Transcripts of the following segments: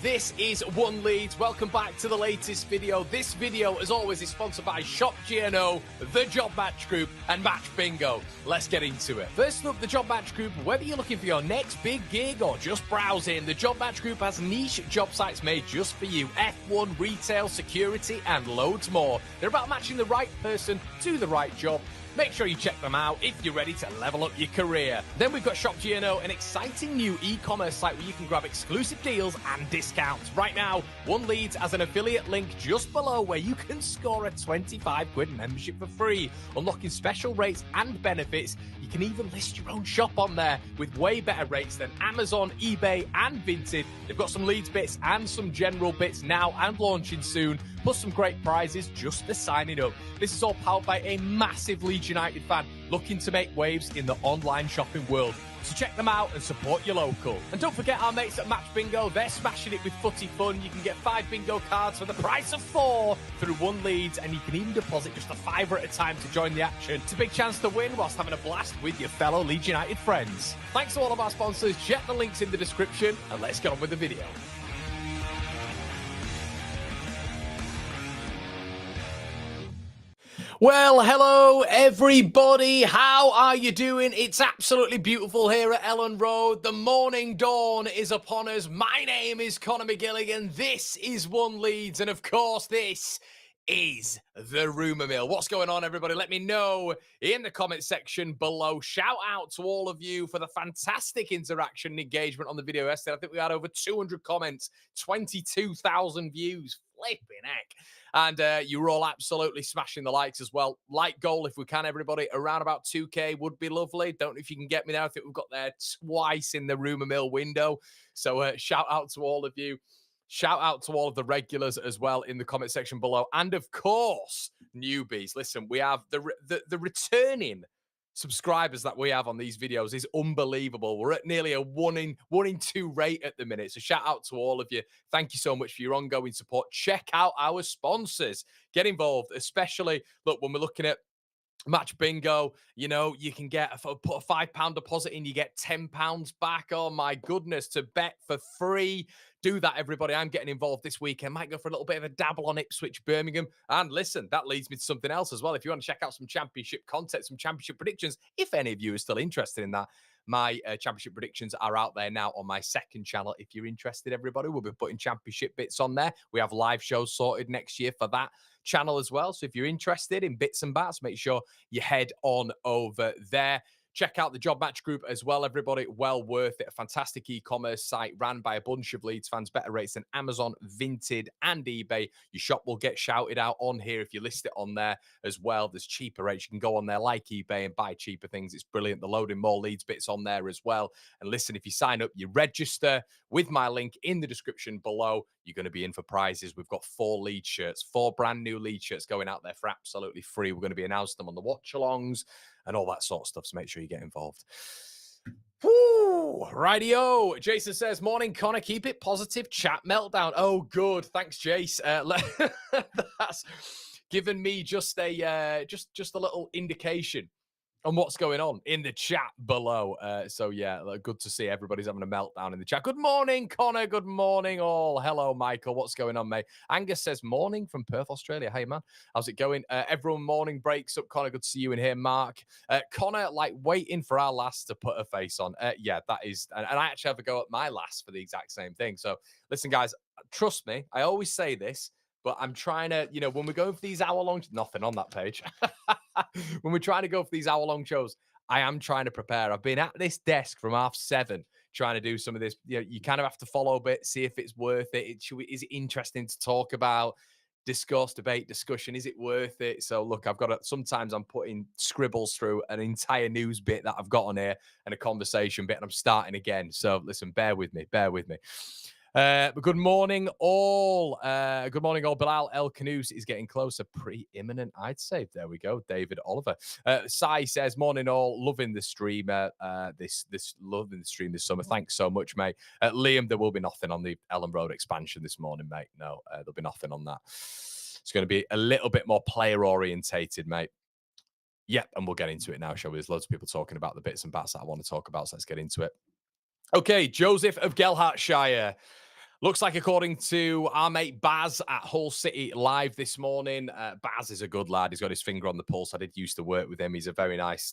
This is One Leeds. Welcome back to the latest video. This video, as always, is sponsored by Shop GNO, The Job Match Group, and Match Bingo. Let's get into it. First up, The Job Match Group. Whether you're looking for your next big gig or just browsing, The Job Match Group has niche job sites made just for you. F1, retail, security, and loads more. They're about matching the right person to the right job. Make sure you check them out if you're ready to level up your career. Then we've got Shop GNO, an exciting new e-commerce site where you can grab exclusive deals and discounts. Right now, One Leeds has an affiliate link just below where you can score a 25 quid membership for free, unlocking special rates and benefits. You can even list your own shop on there with way better rates than Amazon, eBay, and Vinted. They've got some Leeds bits and some general bits now and launching soon, plus some great prizes just for signing up. This is all powered by a massive Leeds United fan looking to make waves in the online shopping world. So check them out and support your local. And don't forget our mates at Match Bingo. They're smashing it with footy fun. You can get 5 bingo cards for the price of 4 through One Leeds, and you can even deposit just $5 at a time to join the action. It's a big chance to win whilst having a blast with your fellow Leeds United friends. Thanks to all of our sponsors. Check the links in the description, and let's get on with the video. Well, hello everybody. How are you doing? It's absolutely beautiful here at Ellen Road. The morning dawn is upon us. My name is Conor McGilligan. This is One Leeds, and of course, this is the Rumour Mill. What's going on, everybody? Let me know in the comment section below. Shout out to all of you for the fantastic interaction and engagement on the video yesterday. I think we had over 200 comments, 22,000 views. Flipping heck. And you were all absolutely smashing the likes as well. Like goal if we can, everybody. Around about 2K would be lovely. Don't know if you can get me there. I think we've got there twice in the Rumour Mill window. So shout out to all of you. Shout out to all of the regulars as well in the comment section below. And of course, newbies. Listen, we have the returning subscribers that we have on these videos is unbelievable. We're at nearly a 1 in 2 rate at the minute. So shout out to all of you. Thank you so much for your ongoing support. Check out our sponsors. Get involved, especially, look, when we're looking at Match Bingo, you know, you can put a £5 deposit in, you get £10 back. Oh my goodness, to bet for free. Do that, everybody. I'm getting involved this weekend. Might go for a little bit of a dabble on Ipswich, Birmingham. And listen, that leads me to something else as well. If you want to check out some championship content, some championship predictions, if any of you are still interested in that, my championship predictions are out there now on my second channel. If you're interested, everybody, we'll be putting championship bits on there. We have live shows sorted next year for that channel as well. So if you're interested in bits and bats, make sure you head on over there. Check out the Job Match Group as well, everybody. Well worth it. A fantastic e-commerce site ran by a bunch of Leeds fans. Better rates than Amazon, Vinted, and eBay. Your shop will get shouted out on here if you list it on there as well. There's cheaper rates. You can go on there like eBay and buy cheaper things. It's brilliant. They're loading more Leeds bits on there as well. And listen, if you sign up, you register with my link in the description below, you're going to be in for prizes. We've got 4 Leeds shirts, 4 brand new Leeds shirts going out there for absolutely free. We're going to be announcing them on the watch-alongs and all that sort of stuff, so make sure you get involved. Woo! Rightio. Jason says, morning, Connor. Keep it positive. Chat meltdown. Oh, good. Thanks, Jace. That's given me just a little indication on what's going on in the chat below. So yeah, good to see everybody's having a meltdown in the chat. Good morning, Connor. Good morning, all. Hello, Michael. What's going on, mate? Angus says, morning from Perth, Australia. Hey, man. How's it going? Everyone, morning breaks up. Connor, good to see you in here, Mark. Connor, like, waiting for our last to put a face on. Yeah, that is. And I actually have a go at my last for the exact same thing. So listen, guys, trust me. I always say this, but I'm trying to, you know, when we're going for these hour-long, nothing on that page. When we're trying to go for these hour-long shows, I am trying to prepare. I've been at this desk from 7:30 trying to do some of this. You know, you kind of have to follow a bit, see if it's worth it. Is it interesting to talk about, discuss, debate, discussion? Is it worth it? So look, sometimes I'm putting scribbles through an entire news bit that I've got on here and a conversation bit, and I'm starting again. So listen, bear with me. But good morning, all. Good morning, all. Bilal El Khannouss is getting closer. Pretty imminent, I'd say. There we go. David Oliver. Sai says, morning, all. Loving the stream. Loving the stream this summer. Thanks so much, mate. Liam, there will be nothing on the Ellen Road expansion this morning, mate. No, there'll be nothing on that. It's going to be a little bit more player orientated, mate. Yep, and we'll get into it now, shall we? There's loads of people talking about the bits and bats that I want to talk about, so let's get into it. Okay, Joseph of Gelhardt. Looks like, according to our mate Baz at Hull City Live this morning, Baz is a good lad. He's got his finger on the pulse. I did used to work with him. He's a very nice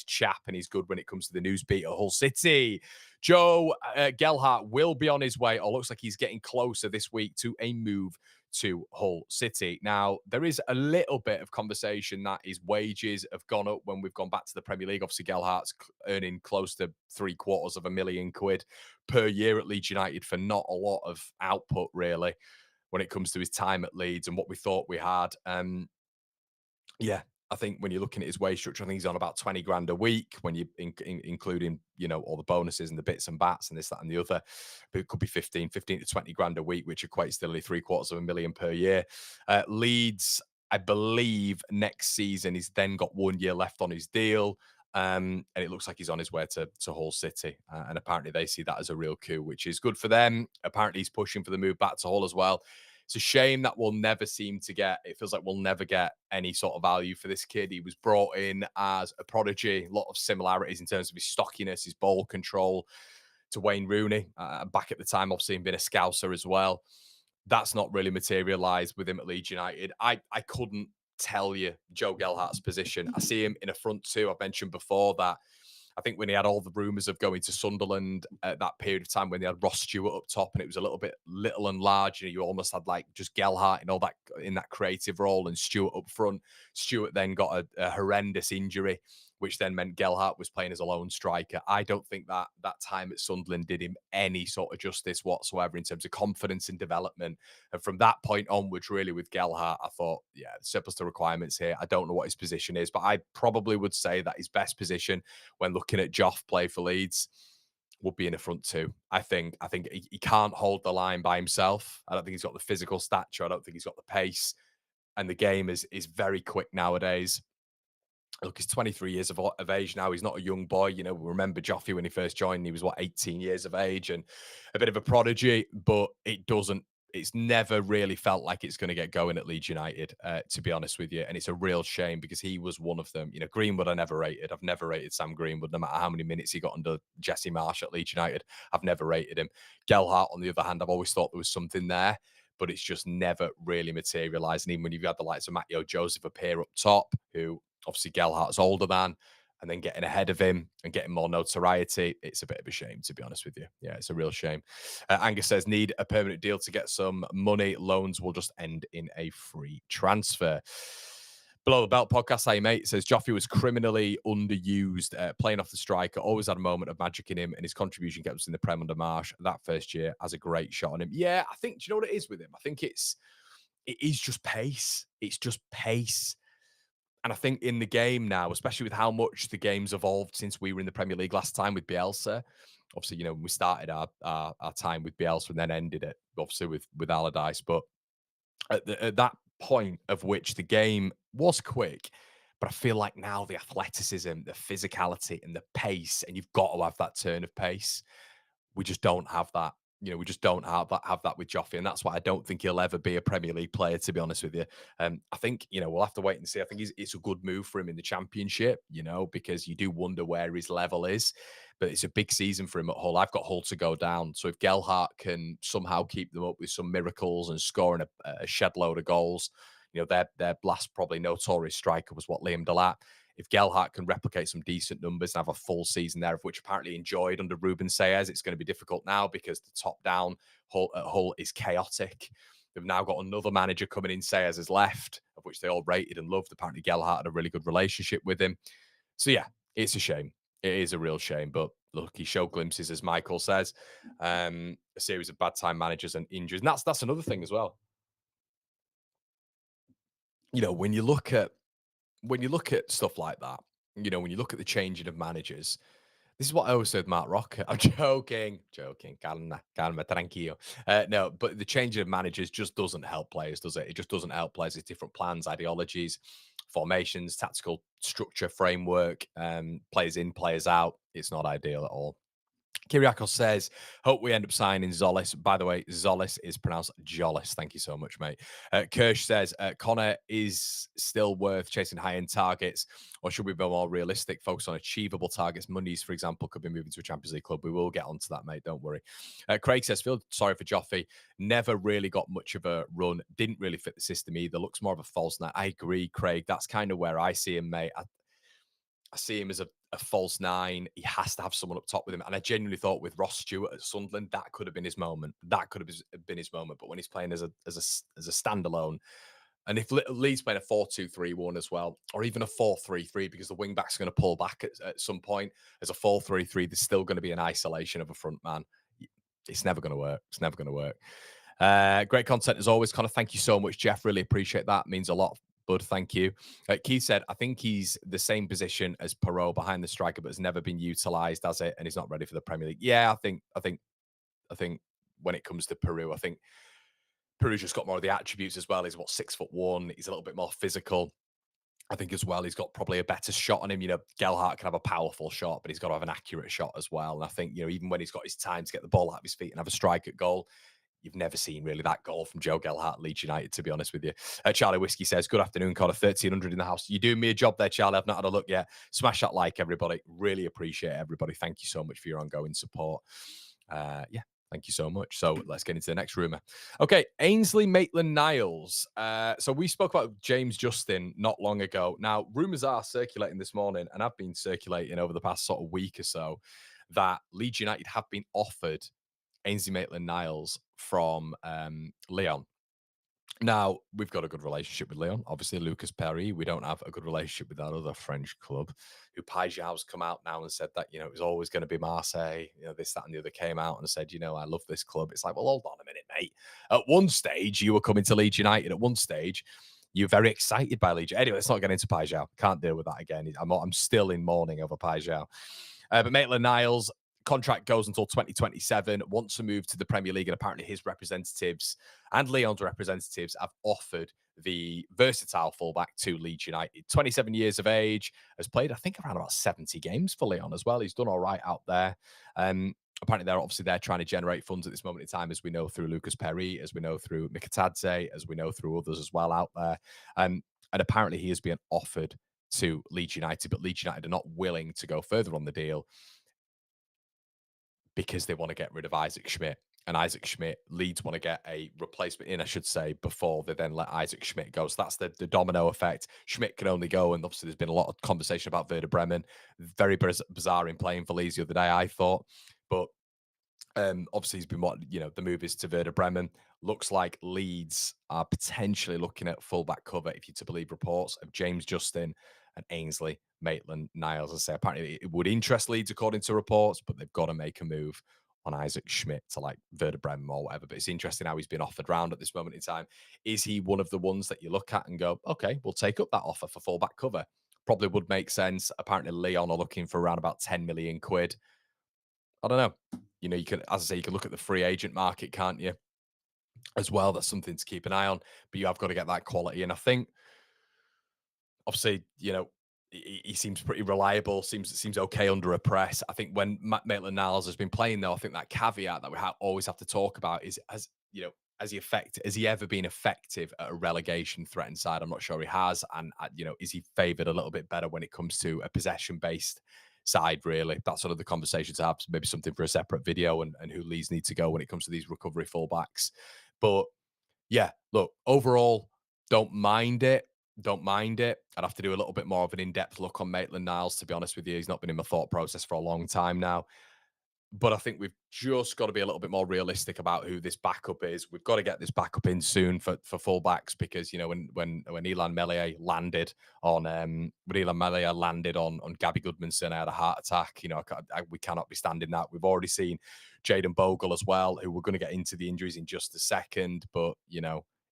chap, and he's good when it comes to the news beat at Hull City. Joe Gelhardt will be on his way, or looks like he's getting closer this week to a move to Hull City. Now, there is a little bit of conversation that his wages have gone up when we've gone back to the Premier League. Obviously, Gelhardt's earning close to £750,000 per year at Leeds United for not a lot of output, really, when it comes to his time at Leeds and what we thought we had. Yeah, I think when you're looking at his wage structure, I think he's on about 20 grand a week when you including, all the bonuses and the bits and bats and this, that, and the other. But it could be 15 to 20 grand a week, which equates to nearly £750,000 per year. Leeds, I believe next season, he's then got 1 year left on his deal. And it looks like he's on his way to Hull City. And apparently they see that as a real coup, which is good for them. Apparently he's pushing for the move back to Hull as well. It's a shame that we'll never seem to get, it feels like we'll never get any sort of value for this kid. He was brought in as a prodigy, a lot of similarities in terms of his stockiness, his ball control to Wayne Rooney. Back at the time, obviously, been a scouser as well. That's not really materialised with him at Leeds United. I couldn't tell you Joe Gelhardt's position. I see him in a front two. I've mentioned before that I think when he had all the rumours of going to Sunderland at that period of time when they had Ross Stewart up top and it was a little bit little and large, you almost had like just Gelhardt in that creative role and Stewart up front. Stewart then got a horrendous injury, which then meant Gelhardt was playing as a lone striker. I don't think that time at Sunderland did him any sort of justice whatsoever in terms of confidence and development. And from that point onwards, really, with Gelhardt, I thought, yeah, surplus to requirements here. I don't know what his position is, but I probably would say that his best position when looking at Joff play for Leeds would be in a front two. I think he can't hold the line by himself. I don't think he's got the physical stature. I don't think he's got the pace. And the game is very quick nowadays. Look, he's 23 years of age now. He's not a young boy. Remember Joffrey when he first joined, he was 18 years of age and a bit of a prodigy, but it's never really felt like it's going to get going at Leeds United, to be honest with you. And it's a real shame because he was one of them. Greenwood, I never rated. I've never rated Sam Greenwood, no matter how many minutes he got under Jesse Marsh at Leeds United. I've never rated him. Gelhardt, on the other hand, I've always thought there was something there, but it's just never really materialised. And even when you've had the likes of Matteo Joseph appear up top, who obviously Gelhardt's older than, and then getting ahead of him and getting more notoriety, it's a bit of a shame, to be honest with you. Yeah, it's a real shame. Angus says, need a permanent deal to get some money. Loans will just end in a free transfer. Below the Belt podcast, hey mate, says Joffrey was criminally underused, playing off the striker, always had a moment of magic in him, and his contribution kept us in the Prem under Marsh. That first year has a great shot on him. Yeah, I think, do you know what it is with him? I think it is just pace. It's just pace. And I think in the game now, especially with how much the game's evolved since we were in the Premier League last time with Bielsa, obviously, when we started our time with Bielsa and then ended it, obviously, with Allardyce. But at that point of which the game was quick, but I feel like now the athleticism, the physicality, and the pace, and you've got to have that turn of pace. We just don't have that. We just don't have that with Joffrey, and that's why I don't think he'll ever be a Premier League player, to be honest with you. I think we'll have to wait and see. I think it's a good move for him in the Championship, because you do wonder where his level is. But it's a big season for him at Hull. I've got Hull to go down, so if Gelhardt can somehow keep them up with some miracles and scoring a shed load of goals, their last probably notorious striker was Liam Delap. If Gelhardt can replicate some decent numbers and have a full season there, of which apparently enjoyed under Ruben Sayers, it's going to be difficult now because the top down Hull is chaotic. They've now got another manager coming in. Sayers has left, of which they all rated and loved. Apparently Gelhardt had a really good relationship with him. So yeah, it's a shame. It is a real shame. But look, he showed glimpses, as Michael says, a series of bad time managers and injuries. And that's another thing as well. When you look at stuff like that, when you look at the changing of managers, this is what I always say with Mark Rocker. I'm joking. Calma, tranquilo. No, but the changing of managers just doesn't help players, does it? It just doesn't help players. It's different plans, ideologies, formations, tactical structure, framework, players in, players out. It's not ideal at all. Kyriakos says, hope we end up signing Zolis. By the way, Zolis is pronounced Jollis. Thank you so much, mate. Kirsch says, Connor is still worth chasing high-end targets, or should we be more realistic, focus on achievable targets? Muniz, for example, could be moving to a Champions League club. We will get onto that, mate. Don't worry. Craig says, feel sorry for Joffy. Never really got much of a run. Didn't really fit the system either. Looks more of a false nine. I agree, Craig. That's kind of where I see him, mate. I see him as a false nine. He has to have someone up top with him. And I genuinely thought with Ross Stewart at Sunderland, that could have been his moment. That could have been his moment. But when he's playing as a standalone, and if Leeds playing a 4-2-3-1 as well, or even a 4-3-3, because the wing backs are going to pull back at some point, as a 4-3-3, there's still going to be an isolation of a front man. It's never going to work. It's never going to work. Great content as always, Connor. Thank you so much, Jeff. Really appreciate that. Means a lot. Bud, thank you. Keith said, I think he's the same position as Perot behind the striker, but has never been utilised as it, and he's not ready for the Premier League. Yeah, I think when it comes to Peru, I think Peru's just got more of the attributes as well. He's 6'1". He's a little bit more physical. I think as well, he's got probably a better shot on him. Gelhardt can have a powerful shot, but he's got to have an accurate shot as well. And I think, even when he's got his time to get the ball out of his feet and have a strike at goal, you've never seen really that goal from Joe Gelhardt, Leeds United, to be honest with you. Charlie Whiskey says, good afternoon, Connor. 1,300 in the house. You're doing me a job there, Charlie. I've not had a look yet. Smash that like, everybody. Really appreciate everybody. Thank you so much for your ongoing support. Yeah, thank you so much. So let's get into the next rumour. Okay, Ainsley Maitland-Niles. So we spoke about James Justin not long ago. Now, rumours are circulating this morning, and have been circulating over the past sort of week or so, that Leeds United have been offered Ainsley Maitland-Niles from Lyon. Now, we've got a good relationship with Lyon. Obviously, Lucas Perry. We don't have a good relationship with that other French club, who Pajau's come out now and said that, it was always going to be Marseille. This, that, and the other came out and said, I love this club. It's like, well, hold on a minute, mate. At one stage, you were coming to Leeds United. At one stage, you're very excited by Leeds. Anyway, let's not get into Pajau. Can't deal with that again. I'm still in mourning over Pajau. But Maitland-Niles, contract goes until 2027, wants to move to the Premier League, and apparently his representatives and Lyon's representatives have offered the versatile fullback to Leeds United. 27 years of age, has played, I think, around about 70 games for Lyon as well. He's done all right out there. Apparently, they're trying to generate funds at this moment in time, as we know through Lucas Perry, as we know through Mikatadze, as we know through others as well out there. And apparently, he has been offered to Leeds United, but Leeds United are not willing to go further on the deal because they want to get rid of Isaac Schmidt. And Isaac Schmidt, Leeds want to get a replacement in, I should say, before they then let Isaac Schmidt go. So that's the domino effect. Schmidt can only go, and obviously there's been a lot of conversation about Werder Bremen. Very bizarre in playing for Leeds the other day, I thought. But obviously he's been the move is to Werder Bremen. Looks like Leeds are potentially looking at fullback cover, if you're to believe reports, of James Justin and Ainsley Maitland-Niles. I say apparently it would interest Leeds according to reports, but they've got to make a move on Isaac Schmidt to like Werder Bremen or whatever. But it's interesting how he's been offered round at this moment in time. Is he one of the ones that you look at and go, okay, we'll take up that offer for fullback cover? Probably would make sense. Apparently Lyon are looking for around about 10 million quid. I don't know. You can, as I say, you can look at the free agent market, can't you? As well, that's something to keep an eye on. But you have got to get that quality. And I think, obviously, he seems pretty reliable. Seems okay under a press. I think when Maitland-Niles has been playing, though, I think that caveat that we always have to talk about is, has he ever been effective at a relegation threatened side? I'm not sure he has. And is he favoured a little bit better when it comes to a possession based side? Really, that's sort of the conversation to have. Maybe something for a separate video, and who Leeds need to go when it comes to these recovery fullbacks. But yeah, look, overall, don't mind it. Don't mind it. I'd have to do a little bit more of an in-depth look on Maitland-Niles, to be honest with you. He's not been in my thought process for a long time now. But I think we've just got to be a little bit more realistic about who this backup is. We've got to get this backup in soon for fullbacks, because when Ilan Meslier landed on Gabby Goodmanson, I had a heart attack. We cannot be standing that. We've already seen Jaden Bogle as well, who we're going to get into the injuries in just a second. But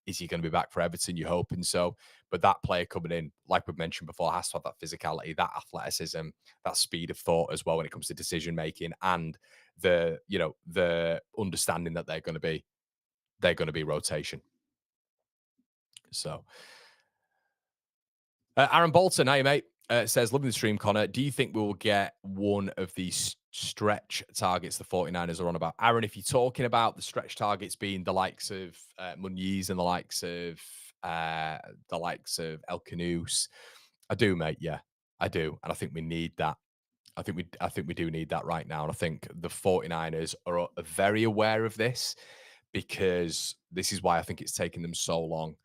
is he going to be back for Everton? You're hoping so. But that player coming in, like we've mentioned before, has to have that physicality, that athleticism, that speed of thought as well when it comes to decision making, and the understanding that they're going to be rotation. So Aaron Bolton, hey mate, says, loving the stream, Connor. Do you think we will get one of these stretch targets the 49ers are on about. Aaron, if you're talking about the stretch targets being the likes of Muniz and uh, the likes of El Khannouss, I do, mate. Yeah, I do, and I think we need that. I think we do need that right now, and I think the 49ers are very aware of this because this is why I think it's taken them so long.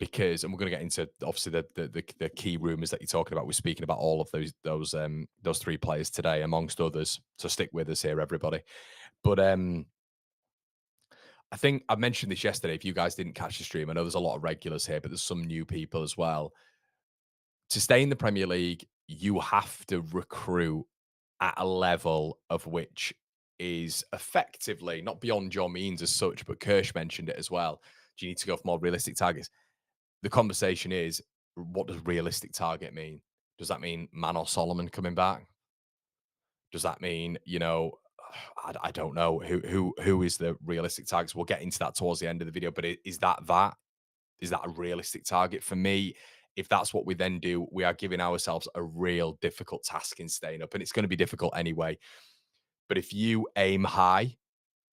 Because, and we're going to get into obviously the key rumors that you're talking about. We're speaking about all of those three players today, amongst others. So stick with us here, everybody. But I think I mentioned this yesterday. If you guys didn't catch the stream, I know there's a lot of regulars here, but there's some new people as well. To stay in the Premier League, you have to recruit at a level of which is effectively not beyond your means as such. But Kirsch mentioned it as well. Do you need to go for more realistic targets? The conversation is, what does realistic target mean? Does that mean Manor Solomon coming back? Does that mean, I don't know who is the realistic targets? We'll get into that towards the end of the video, but is that? Is that a realistic target for me? If that's what we then do, we are giving ourselves a real difficult task in staying up, and it's going to be difficult anyway. But if you aim high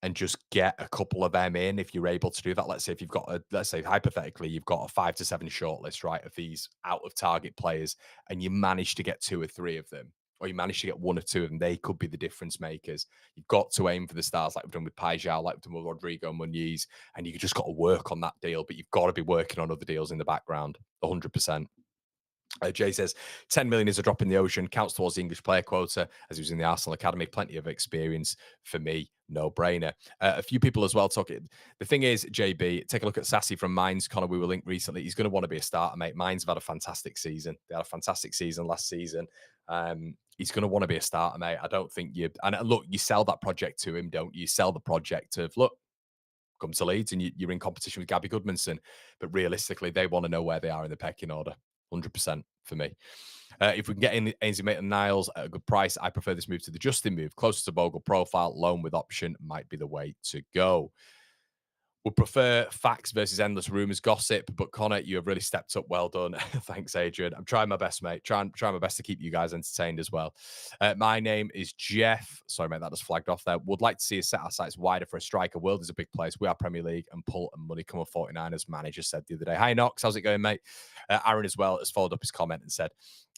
and just get a couple of them in, if you're able to do that. Let's say if you've got let's say hypothetically, you've got a 5 to 7 shortlist, right, of these out of target players, and you manage to get 2 or 3 of them, or you manage to get 1 or 2 of them, they could be the difference makers. You've got to aim for the stars, like we've done with Pajal, like we've done with Rodrigo Muniz, and you just got to work on that deal, but you've got to be working on other deals in the background, 100%. Jay says 10 million is a drop in the ocean, counts towards the English player quota as he was in the Arsenal Academy. Plenty of experience for me, no brainer. A few people as well talking. The thing is, JB, take a look at Sassy from Mainz. Connor, we were linked recently. He's going to want to be a starter, mate. Mainz have had a fantastic season. They had a fantastic season last season. He's going to want to be a starter, mate. I don't think you. And look, you sell that project to him, don't you? You sell the project of, look, come to Leeds and you're in competition with Gabby Goodmanson. But realistically, they want to know where they are in the pecking order. 100% for me. If we can get in Ainsley Maitland-Niles at a good price, I prefer this move to the Justin move. Closer to Bogle profile, loan with option might be the way to go. Would prefer facts versus endless rumors, gossip. But Connor, you have really stepped up. Well done. Thanks, Adrian. I'm trying my best, mate. Trying my best to keep you guys entertained as well. My name is Jeff. Sorry, mate, that just flagged off there. Would like to see us set our sights wider for a striker. World is a big place. We are Premier League and pull and money come on 49ers. Manager said the other day. Hi, Knox. How's it going, mate? Aaron as well has followed up his comment and said,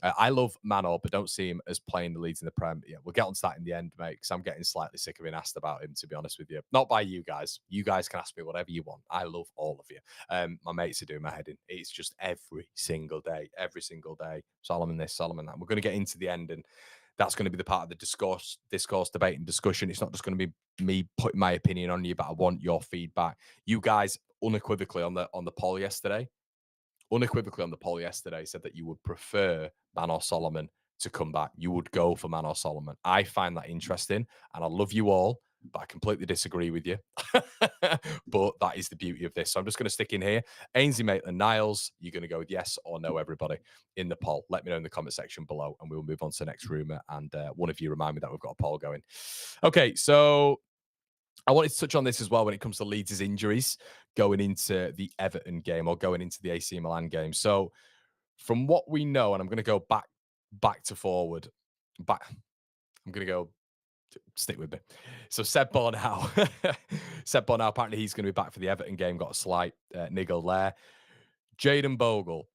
I love Manor, but don't see him as playing the Leeds in the Prem. Yeah, we'll get on to that in the end, mate, because I'm getting slightly sick of being asked about him, to be honest with you. Not by you guys. You guys can ask me whatever you want. I love all of you. My mates are doing my head in. It's just every single day. Solomon this, Solomon that. We're going to get into the end, and that's going to be the part of the discourse, debate, and discussion. It's not just going to be me putting my opinion on you, but I want your feedback. You guys unequivocally on the poll yesterday said that you would prefer Manor Solomon to come back. You would go for Manor Solomon. I find that interesting, and I love you all, but I completely disagree with you. But that is the beauty of this. So I'm just going to stick in here. Ainsley Maitland-Niles, you're going to go with yes or no, everybody, in the poll. Let me know in the comment section below, and we'll move on to the next rumour. And one of you remind me that we've got a poll going. Okay, so I wanted to touch on this as well when it comes to Leeds' injuries going into the Everton game or going into the AC Milan game. So from what we know, and I'm going to go back to forward, I'm going to go, stick with me. So Seb Bornau, apparently he's going to be back for the Everton game, got a slight niggle there. Jayden Bogle.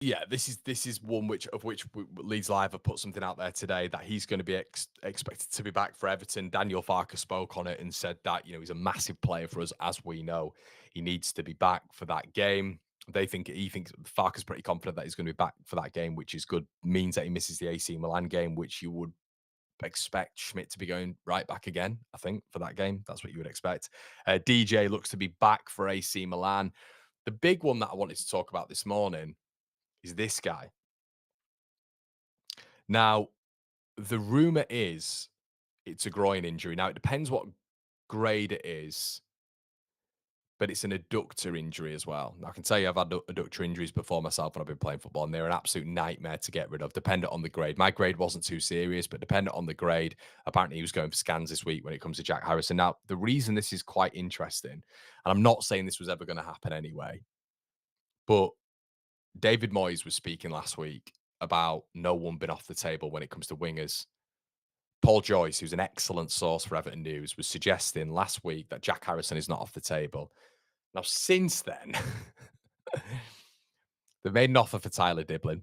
Yeah, this is one which Leeds Live have put something out there today that he's going to be expected to be back for Everton. Daniel Farke spoke on it and said that he's a massive player for us, as we know. He needs to be back for that game. He thinks Farke's pretty confident that he's going to be back for that game, which is good. Means that he misses the AC Milan game, which you would expect Schmidt to be going right back again. I think for that game, that's what you would expect. DJ looks to be back for AC Milan. The big one that I wanted to talk about this morning is this guy. Now, the rumor is it's a groin injury. Now, it depends what grade it is, but it's an adductor injury as well. Now, I can tell you I've had adductor injuries before myself when I've been playing football, and they're an absolute nightmare to get rid of, dependent on the grade. My grade wasn't too serious, but dependent on the grade, apparently he was going for scans this week when it comes to Jack Harrison. Now, the reason this is quite interesting, and I'm not saying this was ever going to happen anyway, But David Moyes was speaking last week about no one being off the table when it comes to wingers. Paul Joyce, who's an excellent source for Everton News, was suggesting last week that Jack Harrison is not off the table. Now, since then, they've made an offer for Tyler Diblin.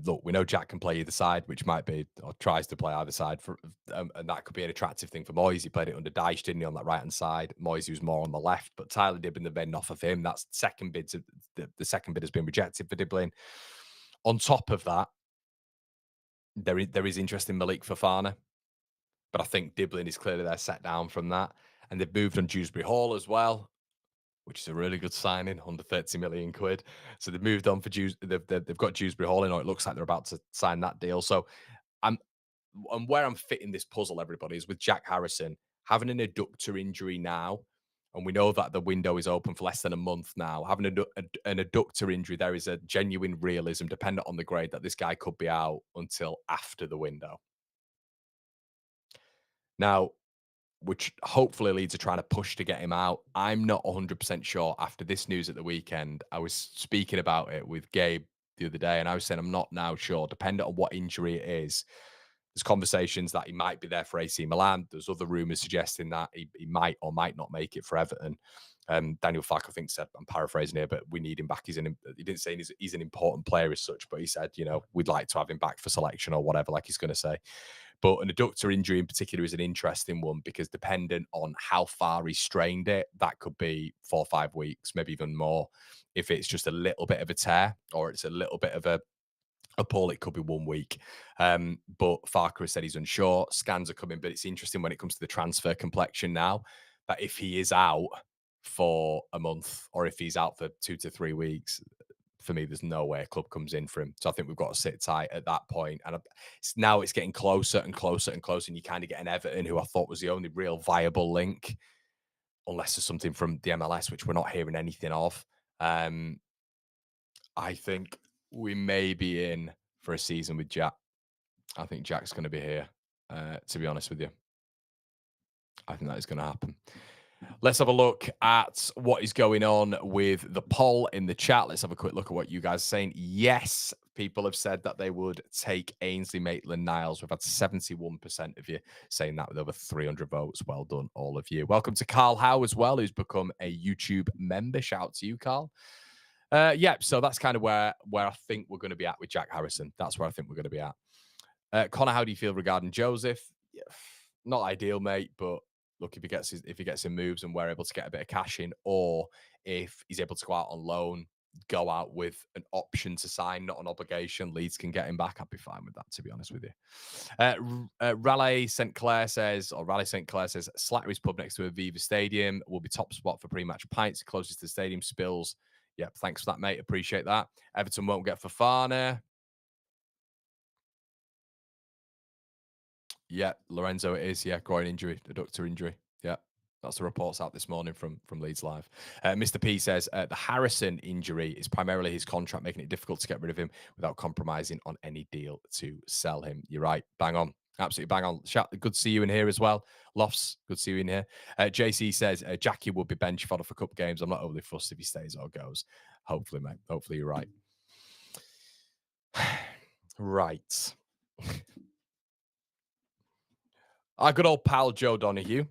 Look, we know Jack can play either side, which might be or tries to play either side, for, and that could be an attractive thing for Moyes. He played it under Dyche, didn't he, on that right hand side? Moyes, who's more on the left, but Tyler Diblin, they've made an offer for him. That's second bids. The second bid has been rejected for Diblin. On top of that, there is interest in Malik Fofana, but I think Diblin is clearly there set down from that, and they've moved on Dewsbury Hall as well, which is a really good signing, under 30 million quid. So they've moved on for they've got Dewsbury Hall in, or it looks like they're about to sign that deal. So I'm and where I'm fitting this puzzle, everybody, is with Jack Harrison having an adductor injury now, and we know that the window is open for less than a month now. Having an adductor injury, there is a genuine realism, dependent on the grade, that this guy could be out until after the window. Now, which hopefully Leeds are trying to push to get him out. I'm not 100% sure after this news at the weekend. I was speaking about it with Gabe the other day, and I was saying I'm not now sure, depending on what injury it is. There's conversations that he might be there for AC Milan. There's other rumours suggesting that he might or might not make it for Everton. Daniel Fark, I think, said, I'm paraphrasing here, but we need him back. He didn't say he's an important player as such, but he said, we'd like to have him back for selection or whatever, like he's going to say. But an adductor injury in particular is an interesting one because dependent on how far he strained it, that could be 4 or 5 weeks, maybe even more. If it's just a little bit of a tear or it's a little bit of a pull, it could be 1 week. But Farker has said he's unsure. Scans are coming, but it's interesting when it comes to the transfer complexion now, that if he is out for a month or if he's out for 2 to 3 weeks, for me, there's no way a club comes in for him. So I think we've got to sit tight at that point. And now it's getting closer and closer and closer. And you kind of get an Everton, who I thought was the only real viable link, unless there's something from the MLS, which we're not hearing anything of. I think we may be in for a season with Jack. I think Jack's going to be here, to be honest with you. I think that is going to happen. Let's have a look at what is going on with the poll in the chat. Let's have a quick look at what you guys are saying. Yes, people have said that they would take Ainsley Maitland-Niles. We've had 71% of you saying that with over 300 votes. Well done, all of you. Welcome to Carl Howe as well, who's become a YouTube member. Shout out to you, Carl. Yeah, so that's kind of where I think we're going to be at with Jack Harrison. That's where I think we're going to be at. Connor, how do you feel regarding Joseph? Yeah, not ideal, mate, but look, if he gets some moves and we're able to get a bit of cash in, or if he's able to go out on loan, go out with an option to sign, not an obligation, Leeds can get him back. I'd be fine with that, to be honest with you. Raleigh St. Clair says, Slattery's pub next to Aviva Stadium will be top spot for pre-match pints, closest to the stadium. Spills. Yep, thanks for that, mate. Appreciate that. Everton won't get Fofana. Yeah, Lorenzo it is. Yeah, groin injury, adductor injury. Yeah, that's the reports out this morning from Leeds Live. Mr. P says the Harrison injury is primarily his contract, making it difficult to get rid of him without compromising on any deal to sell him. You're right. Bang on. Absolutely bang on. Good to see you in here as well. Lofts, good to see you in here. JC says Jackie will be bench fodder for cup games. I'm not overly fussed if he stays or goes. Hopefully, mate. Hopefully you're right. Right. Our good old pal Joe Donahue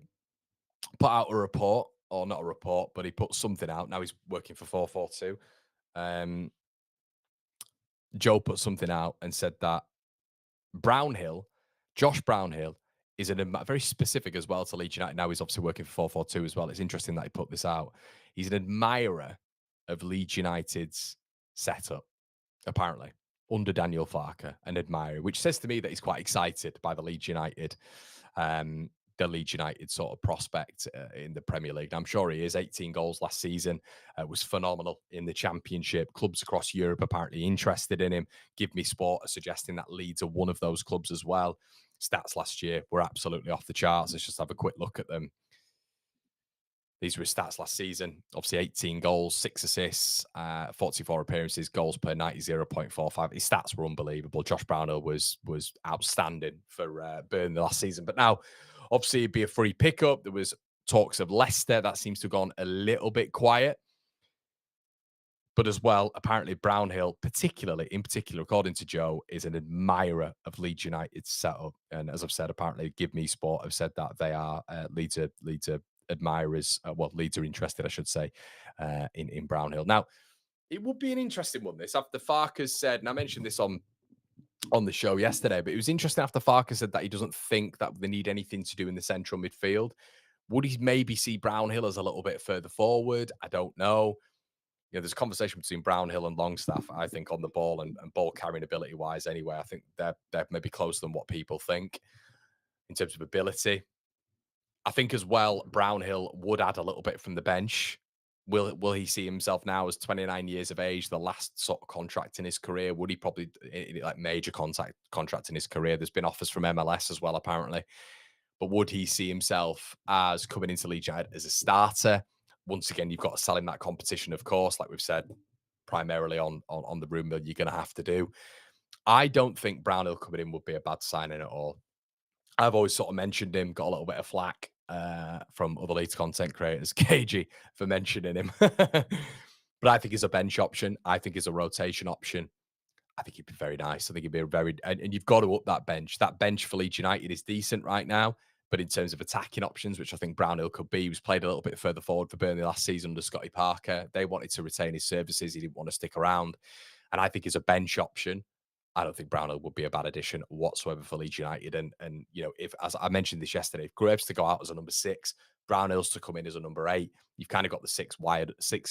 put out a report, or not a report, but he put something out. Now he's working for 442. Joe put something out and said that Josh Brownhill, is very specific as well to Leeds United. Now he's obviously working for 442 as well. It's interesting that he put this out. He's an admirer of Leeds United's setup, apparently, under Daniel Farker, an admirer, which says to me that he's quite excited by the Leeds United sort of prospect in the Premier League. I'm sure he is. 18 goals last season, was phenomenal in the Championship. Clubs across Europe apparently interested in him. Give Me Sport are suggesting that Leeds are one of those clubs as well. Stats last year were absolutely off the charts. Let's just have a quick look at them. These were his stats last season. Obviously, 18 goals, 6 assists, 44 appearances, goals per 90, 0.45. His stats were unbelievable. Josh Brownhill was outstanding for Burnley last season. But now, obviously, it'd be a free pickup. There was talks of Leicester. That seems to have gone a little bit quiet. But as well, apparently Brownhill, in particular, according to Joe, is an admirer of Leeds United's setup. And as I've said, apparently Give Me Sport have said that they are Leeds admirers. Leeds are interested, I should say, in Brownhill. Now, it would be an interesting one. This after Farkas said, and I mentioned this on the show yesterday, but it was interesting after Farkas said that he doesn't think that they need anything to do in the central midfield. Would he maybe see Brownhill as a little bit further forward? I don't know. There's a conversation between Brownhill and Longstaff, I think, on the ball and ball carrying ability wise. Anyway, I think they're maybe closer than what people think in terms of ability. I think as well, Brownhill would add a little bit from the bench. Will he see himself now as 29 years of age, the last sort of contract in his career? Would he probably like major contract in his career? There's been offers from MLS as well, apparently. But would he see himself as coming into Leeds United as a starter? Once again, you've got to sell him that competition, of course, like we've said, primarily on the room that you're going to have to do. I don't think Brownhill coming in would be a bad signing at all. I've always sort of mentioned him, got a little bit of flack from other Leeds content creators, cagey, for mentioning him. But I think he's a bench option. I think he's a rotation option. I think he'd be very nice. I think he'd be a very, and you've got to up that bench. That bench for Leeds United is decent right now. But in terms of attacking options, which I think Brownhill could be, he was played a little bit further forward for Burnley last season under Scotty Parker. They wanted to retain his services. He didn't want to stick around. And I think as a bench option, I don't think Brownhill would be a bad addition whatsoever for Leeds United. And if, as I mentioned this yesterday, if Graves to go out as a number 6, Brownhill's to come in as a number 8, you've kind of got the 6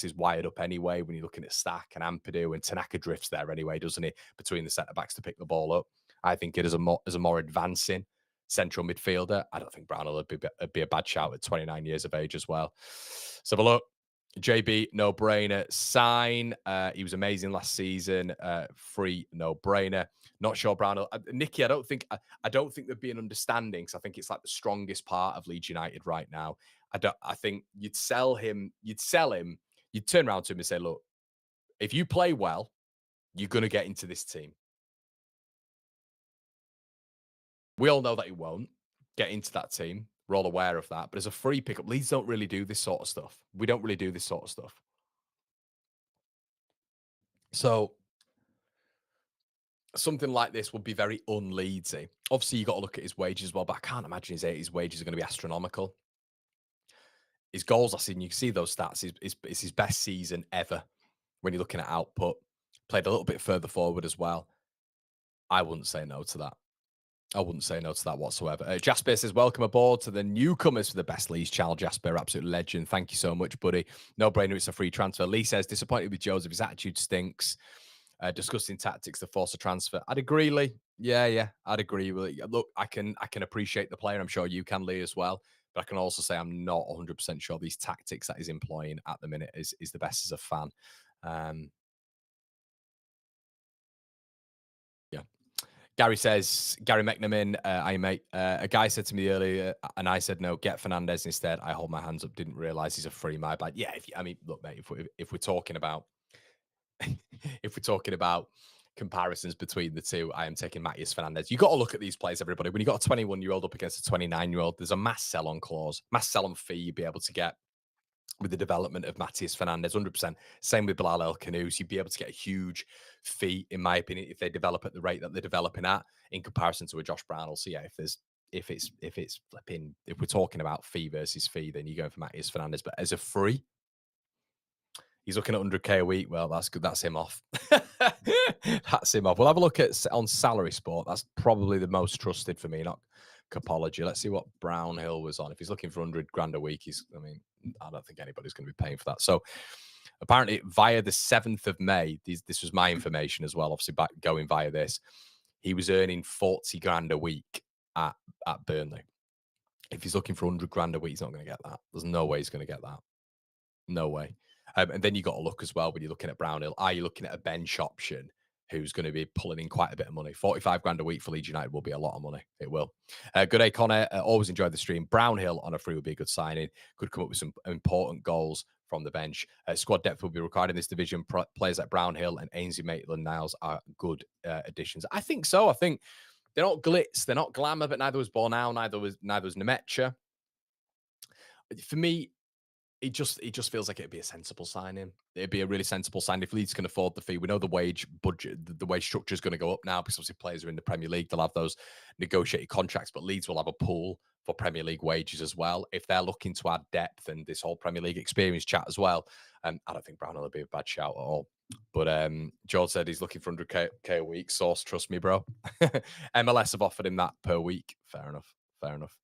is wired up anyway when you're looking at Stack and Ampadu, and Tanaka drifts there anyway, doesn't he, between the centre backs to pick the ball up. I think it is a more advancing central midfielder. I don't think Brownhill would be a bad shout at 29 years of age as well. So have a look. JB, no brainer. Sign. He was amazing last season. Free, no brainer. Not sure Brownhill. Nicky, I don't think there'd be an understanding, because I think it's like the strongest part of Leeds United right now. I think you'd sell him. You'd turn around to him and say, look, if you play well, you're going to get into this team. We all know that he won't get into that team. We're all aware of that. But as a free pickup, Leeds don't really do this sort of stuff. We don't really do this sort of stuff. So something like this would be very un-Leedsy. Obviously, you've got to look at his wages as well, but I can't imagine his wages are going to be astronomical. His goals, you can see those stats. It's his best season ever when you're looking at output. Played a little bit further forward as well. I wouldn't say no to that. I wouldn't say no to that whatsoever. Jasper says, welcome aboard to the newcomers for the Best Leeds channel. Jasper, absolute legend. Thank you so much, buddy. No brainer, it's a free transfer. Lee says, disappointed with Joseph. His attitude stinks. Discussing tactics to force a transfer. I'd agree, Lee. Yeah, I'd agree with it. Look, I can appreciate the player. I'm sure you can, Lee, as well. But I can also say I'm not 100% sure these tactics that he's employing at the minute is the best as a fan. Yeah. Gary says, Gary McNamee, I mate. A guy said to me earlier, and I said no, get Fernandez instead. I hold my hands up, didn't realize he's a free, my bad. Yeah, look, mate, if we're talking about if we're talking about comparisons between the two, I am taking Matías Fernandez. You got to look at these players, everybody. When you got a 21-year-old up against a 29-year-old, there's a mass sell-on clause, mass sell-on fee you'd be able to get with the development of Matías Fernandez, 100%. Same with Bilal El Khannouss. You'd be able to get a huge fee, in my opinion, if they develop at the rate that they're developing at, in comparison to a Josh Brownhill. So yeah, if we're talking about fee versus fee, then you're going for Matías Fernandez. But as a free, he's looking at 100k a week. Well, that's good. That's him off. That's him off. We'll have a look at on Salary Sport. That's probably the most trusted for me, not Capology. Let's see what Brownhill was on. If he's looking for 100 grand a week, I don't think anybody's going to be paying for that. So apparently via the 7th of May, this was my information as well, obviously going via this, he was earning 40 grand a week at Burnley. If he's looking for 100 grand a week, he's not going to get that. There's no way he's going to get that. No way. And then you got to look as well when you're looking at Brownhill. Are you looking at a bench option who's going to be pulling in quite a bit of money? 45 grand a week for Leeds United will be a lot of money. It will. Good day, Connor. Always enjoyed the stream. Brownhill on a free would be a good signing. Could come up with some important goals from the bench. Squad depth will be required in this division. Players like Brownhill and Ainsley Maitland-Niles are good additions. I think so. I think they're not glitz. They're not glamour, but neither was Bornau. Neither was Nemecha. For me, it just feels like it'd be a sensible signing. It'd be a really sensible sign if Leeds can afford the fee. We know the wage budget, the wage structure is going to go up now because obviously players are in the Premier League. They'll have those negotiated contracts, but Leeds will have a pool for Premier League wages as well. If they're looking to add depth and this whole Premier League experience chat as well, I don't think Brownhill would be a bad shout at all. But George said he's looking for 100k a week. Source, trust me, bro. MLS have offered him that per week. Fair enough. Fair enough.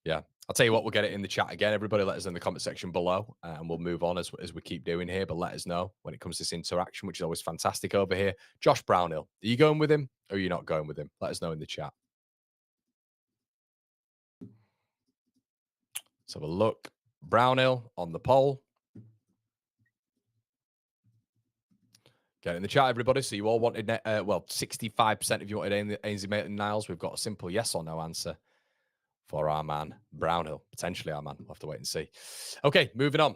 Yeah. I'll tell you what, we'll get it in the chat again. Everybody let us know in the comment section below and we'll move on as we keep doing here. But let us know when it comes to this interaction, which is always fantastic over here. Josh Brownhill, are you going with him or are you not going with him? Let us know in the chat. Let's have a look. Brownhill on the poll. Get it in the chat, everybody. So you all wanted, 65% of you wanted Ainsley Maitland-Niles. We've got a simple yes or no answer for our man Brownhill, potentially our man. We'll have to wait and see. Okay, moving on.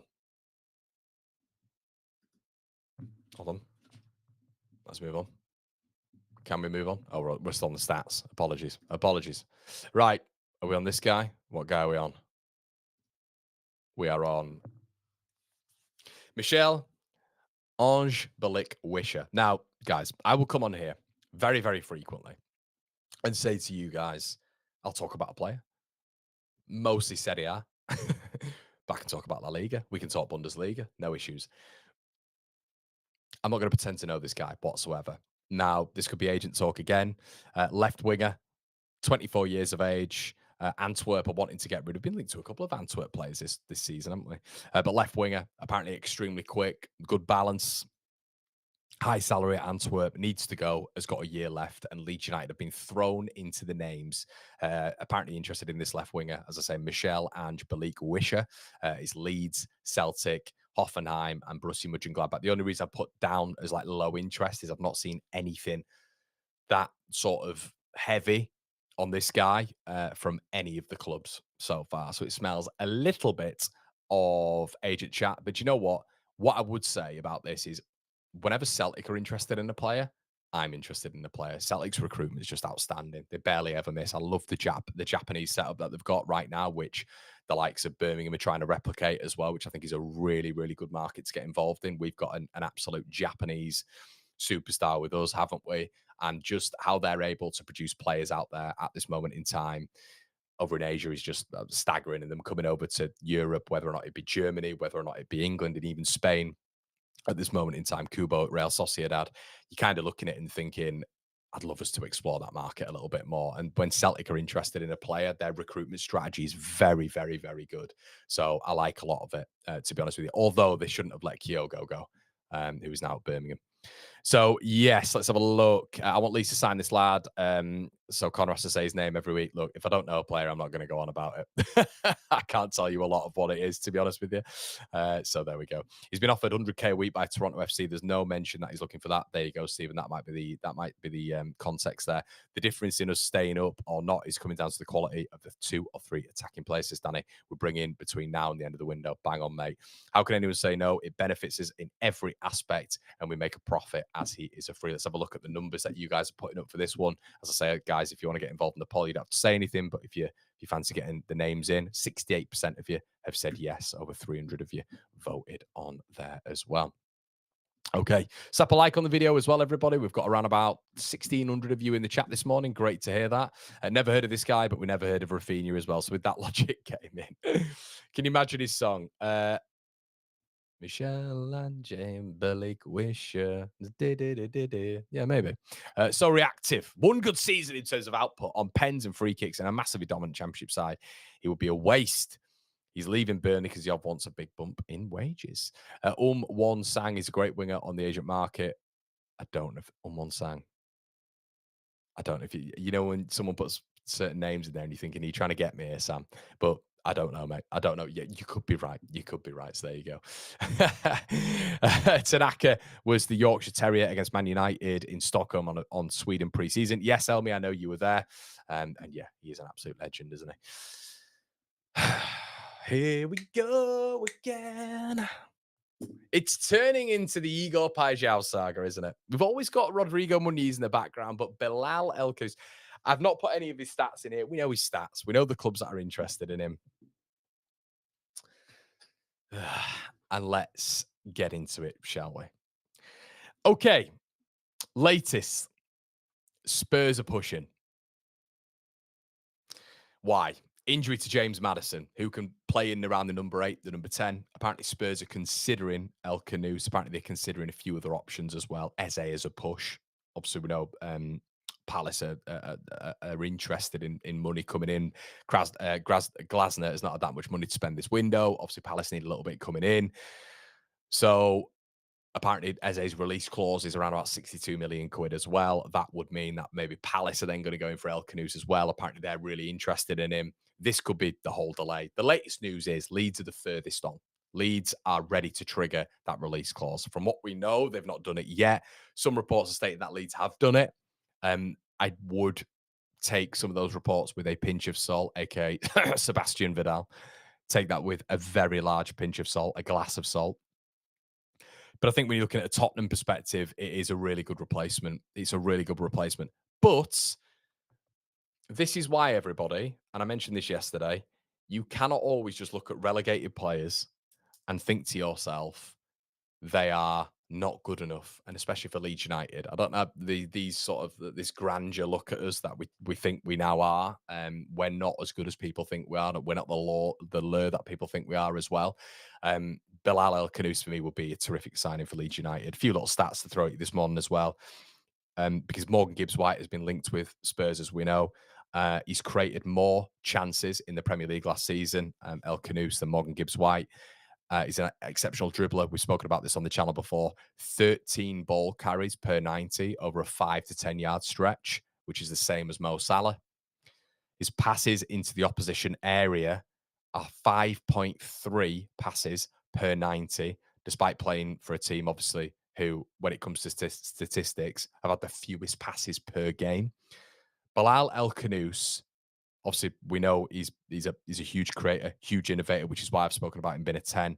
Hold on. Let's move on. Can we move on? Oh, we're still on the stats. Apologies. Right. Are we on this guy? What guy are we on? We are on Michel Angelique Wisher. Now, guys, I will come on here very, very frequently and say to you guys, I'll talk about a player. Mostly Serie A. But I can talk about La Liga. We can talk Bundesliga. No issues. I'm not going to pretend to know this guy whatsoever. Now, this could be agent talk again. Left winger, 24 years of age. Antwerp are wanting to get rid of. Been linked to a couple of Antwerp players this season, haven't we? But left winger, apparently extremely quick, good balance. High salary at Antwerp, needs to go, has got a year left, and Leeds United have been thrown into the names. Apparently interested in this left winger, as I say, Michel Angelique Wisher. Is Leeds, Celtic, Hoffenheim, and Borussia Mönchengladbach. The only reason I put down as like low interest is I've not seen anything that sort of heavy on this guy from any of the clubs so far. So it smells a little bit of agent chat. But you know what? What I would say about this is whenever Celtic are interested in a player, I'm interested in the player. Celtic's recruitment is just outstanding. They barely ever miss. I love the Japanese setup that they've got right now, which the likes of Birmingham are trying to replicate as well, which I think is a really, really good market to get involved in. We've got an absolute Japanese superstar with us, haven't we? And just how they're able to produce players out there at this moment in time over in Asia is just staggering. And them coming over to Europe, whether or not it be Germany, whether or not it be England and even Spain, at this moment in time, Kubo at Real Sociedad, you're kind of looking at it and thinking, I'd love us to explore that market a little bit more. And when Celtic are interested in a player, their recruitment strategy is very, very, very good. So I like a lot of it, to be honest with you, although they shouldn't have let Kyogo go, who is now at Birmingham. So, yes, let's have a look. I want Lisa to sign this lad. So Connor has to say his name every week. Look, if I don't know a player, I'm not going to go on about it. I can't tell you a lot of what it is, to be honest with you. So there we go. He's been offered 100k a week by Toronto FC. There's no mention that he's looking for that. There you go, Stephen. That might be the context there. The difference in us staying up or not is coming down to the quality of the 2 or 3 attacking places, Danny. We bring in between now and the end of the window. Bang on, mate. How can anyone say no? It benefits us in every aspect, and we make a profit as he is a free. Let's have a look at the numbers that you guys are putting up for this one. As I say, guys, if you want to get involved in the poll, you don't have to say anything, but if you fancy getting the names in, 68% of you have said yes. Over 300 of you voted on there as well. Okay, slap a like on the video as well, everybody. We've got around about 1,600 of you in the chat this morning. Great to hear that. Never heard of this guy, but we never heard of Rafinha as well. So with that logic, get him in. Can you imagine his song? Michel Angelique Wisher. Yeah, maybe. So reactive. One good season in terms of output on pens and free kicks and a massively dominant championship side. He would be a waste. He's leaving Burnley because Yob wants a big bump in wages. Won Sang is a great winger on the agent market. I don't know if Won Sang. I don't know if you know when someone puts certain names in there and you're thinking, are you trying to get me here, Sam? But I don't know, mate. I don't know. Yeah, you could be right. You could be right. So there you go. Tanaka was the Yorkshire Terrier against Man United in Stockholm on Sweden pre-season. Yes, Elmi, I know you were there. And yeah, he is an absolute legend, isn't he? Here we go again. It's turning into the Igor Pajau saga, isn't it? We've always got Rodrigo Muniz in the background, but Bilal Elkous, I've not put any of his stats in here. We know his stats. We know the clubs that are interested in him. And let's get into it, shall we? Okay, latest. Spurs are pushing. Why? Injury to James Maddison, who can play in around the number 8, the number 10. Apparently, Spurs are considering El Khannouss. Apparently, they're considering a few other options as well. Eze as a push. Obviously, we know Palace are interested in money coming in. Glasner has not had that much money to spend this window. Obviously, Palace need a little bit coming in. So apparently, Eze's release clause is around about 62 million quid as well. That would mean that maybe Palace are then going to go in for El Khannouss as well. Apparently, they're really interested in him. This could be the whole delay. The latest news is Leeds are the furthest on. Leeds are ready to trigger that release clause. From what we know, they've not done it yet. Some reports are stating that Leeds have done it. I would take some of those reports with a pinch of salt, aka Sebastian Vidal. Take that with a very large pinch of salt, a glass of salt. But I think when you're looking at a Tottenham perspective, it is a really good replacement. It's a really good replacement. But this is why, everybody, and I mentioned this yesterday, you cannot always just look at relegated players and think to yourself, they are not good enough, and especially for Leeds United. I don't have these sort of this grandeur look at us that we think we now are. We're not as good as people think we are. We're not the lure that people think we are as well. Bilal El Khannouss for me would be a terrific signing for Leeds United. A few little stats to throw at you this morning as well, because Morgan Gibbs-White has been linked with Spurs, as we know. He's created more chances in the Premier League last season, El Khannouss, than Morgan Gibbs-White. He's an exceptional dribbler. We've spoken about this on the channel before. 13 ball carries per 90 over a 5 to 10 yard stretch, which is the same as Mo Salah. His passes into the opposition area are 5.3 passes per 90, despite playing for a team, obviously, who, when it comes to statistics, have had the fewest passes per game. Bilal El Khannouss, obviously, we know he's a huge creator, huge innovator, which is why I've spoken about him being a 10.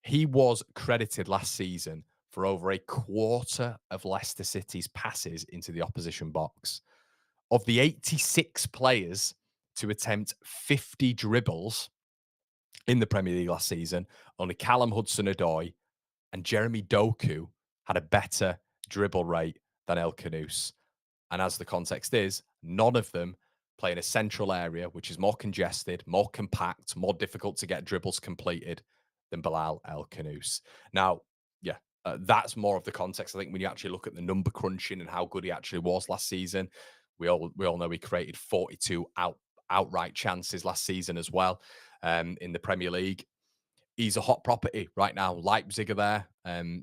He was credited last season for over a quarter of Leicester City's passes into the opposition box. Of the 86 players to attempt 50 dribbles in the Premier League last season, only Callum Hudson-Odoi and Jeremy Doku had a better dribble rate than El Khannouss. And as the context is, none of them play in a central area, which is more congested, more compact, more difficult to get dribbles completed than Bilal El Khannouss. Now, yeah, that's more of the context. I think when you actually look at the number crunching and how good he actually was last season, we all know he created 42 outright chances last season as well in the Premier League. He's a hot property right now. Leipzig are there,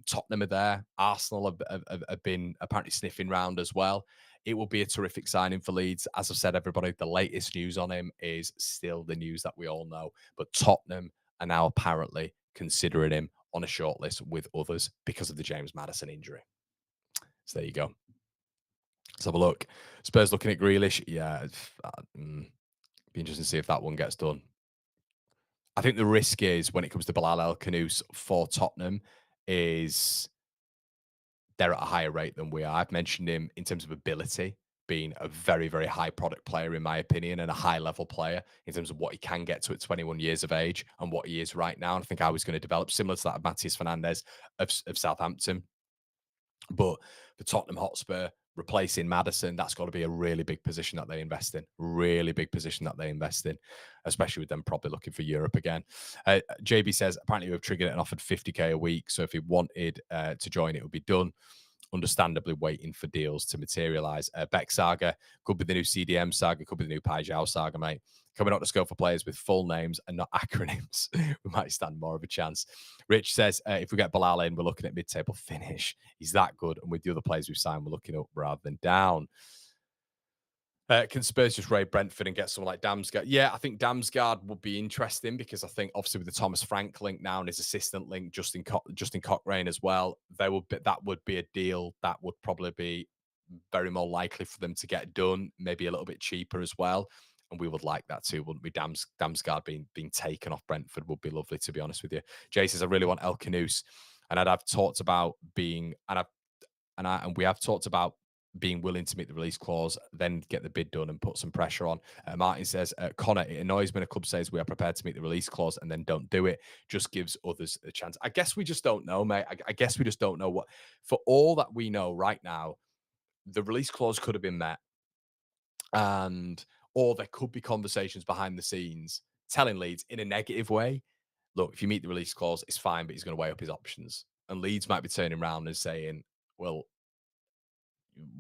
Tottenham are there, Arsenal have been apparently sniffing round as well. It will be a terrific signing for Leeds. As I've said, everybody, the latest news on him is still the news that we all know. But Tottenham are now apparently considering him on a shortlist with others because of the James Maddison injury. So there you go. Let's have a look. Spurs looking at Grealish. Yeah, be interesting to see if that one gets done. I think the risk is when it comes to Bilal El Khannouss for Tottenham is they're at a higher rate than we are. I've mentioned him in terms of ability being a very, very high product player, in my opinion, and a high level player in terms of what he can get to at 21 years of age and what he is right now. And I think I was going to develop similar to that of Matías Fernandes of Southampton. But for Tottenham Hotspur, replacing Maddison, that's got to be a really big position that they invest in. Really big position that they invest in, especially with them probably looking for Europe again. JB says, apparently we've triggered it and offered 50k a week. So if he wanted to join, it would be done. Understandably waiting for deals to materialize. Beck Saga could be the new CDM saga, could be the new Pajau saga, mate. Coming up to scope for players with full names and not acronyms. We might stand more of a chance. Rich says, if we get Bilal in, we're looking at mid-table finish. He's that good. And with the other players we've signed, we're looking up rather than down. Can Spurs just raid Brentford and get someone like Damsgaard? Yeah, I think Damsgaard would be interesting because I think obviously with the Thomas Frank link now and his assistant link, Justin Cochrane as well, that would be a deal that would probably be very more likely for them to get done, maybe a little bit cheaper as well. And we would like that too, wouldn't we? Damsgaard being taken off Brentford would be lovely, to be honest with you. Jay says, I really want El Khannouss. And I've talked about being, and we have talked about being willing to meet the release clause, then get the bid done and put some pressure on. Martin says, Connor, it annoys me when a club says we are prepared to meet the release clause and then don't do it. Just gives others a chance. I guess we just don't know, mate. I guess we just don't know what. For all that we know right now, the release clause could have been met, and or there could be conversations behind the scenes telling Leeds in a negative way, look, if you meet the release clause, it's fine, but he's going to weigh up his options. And Leeds might be turning around and saying, well,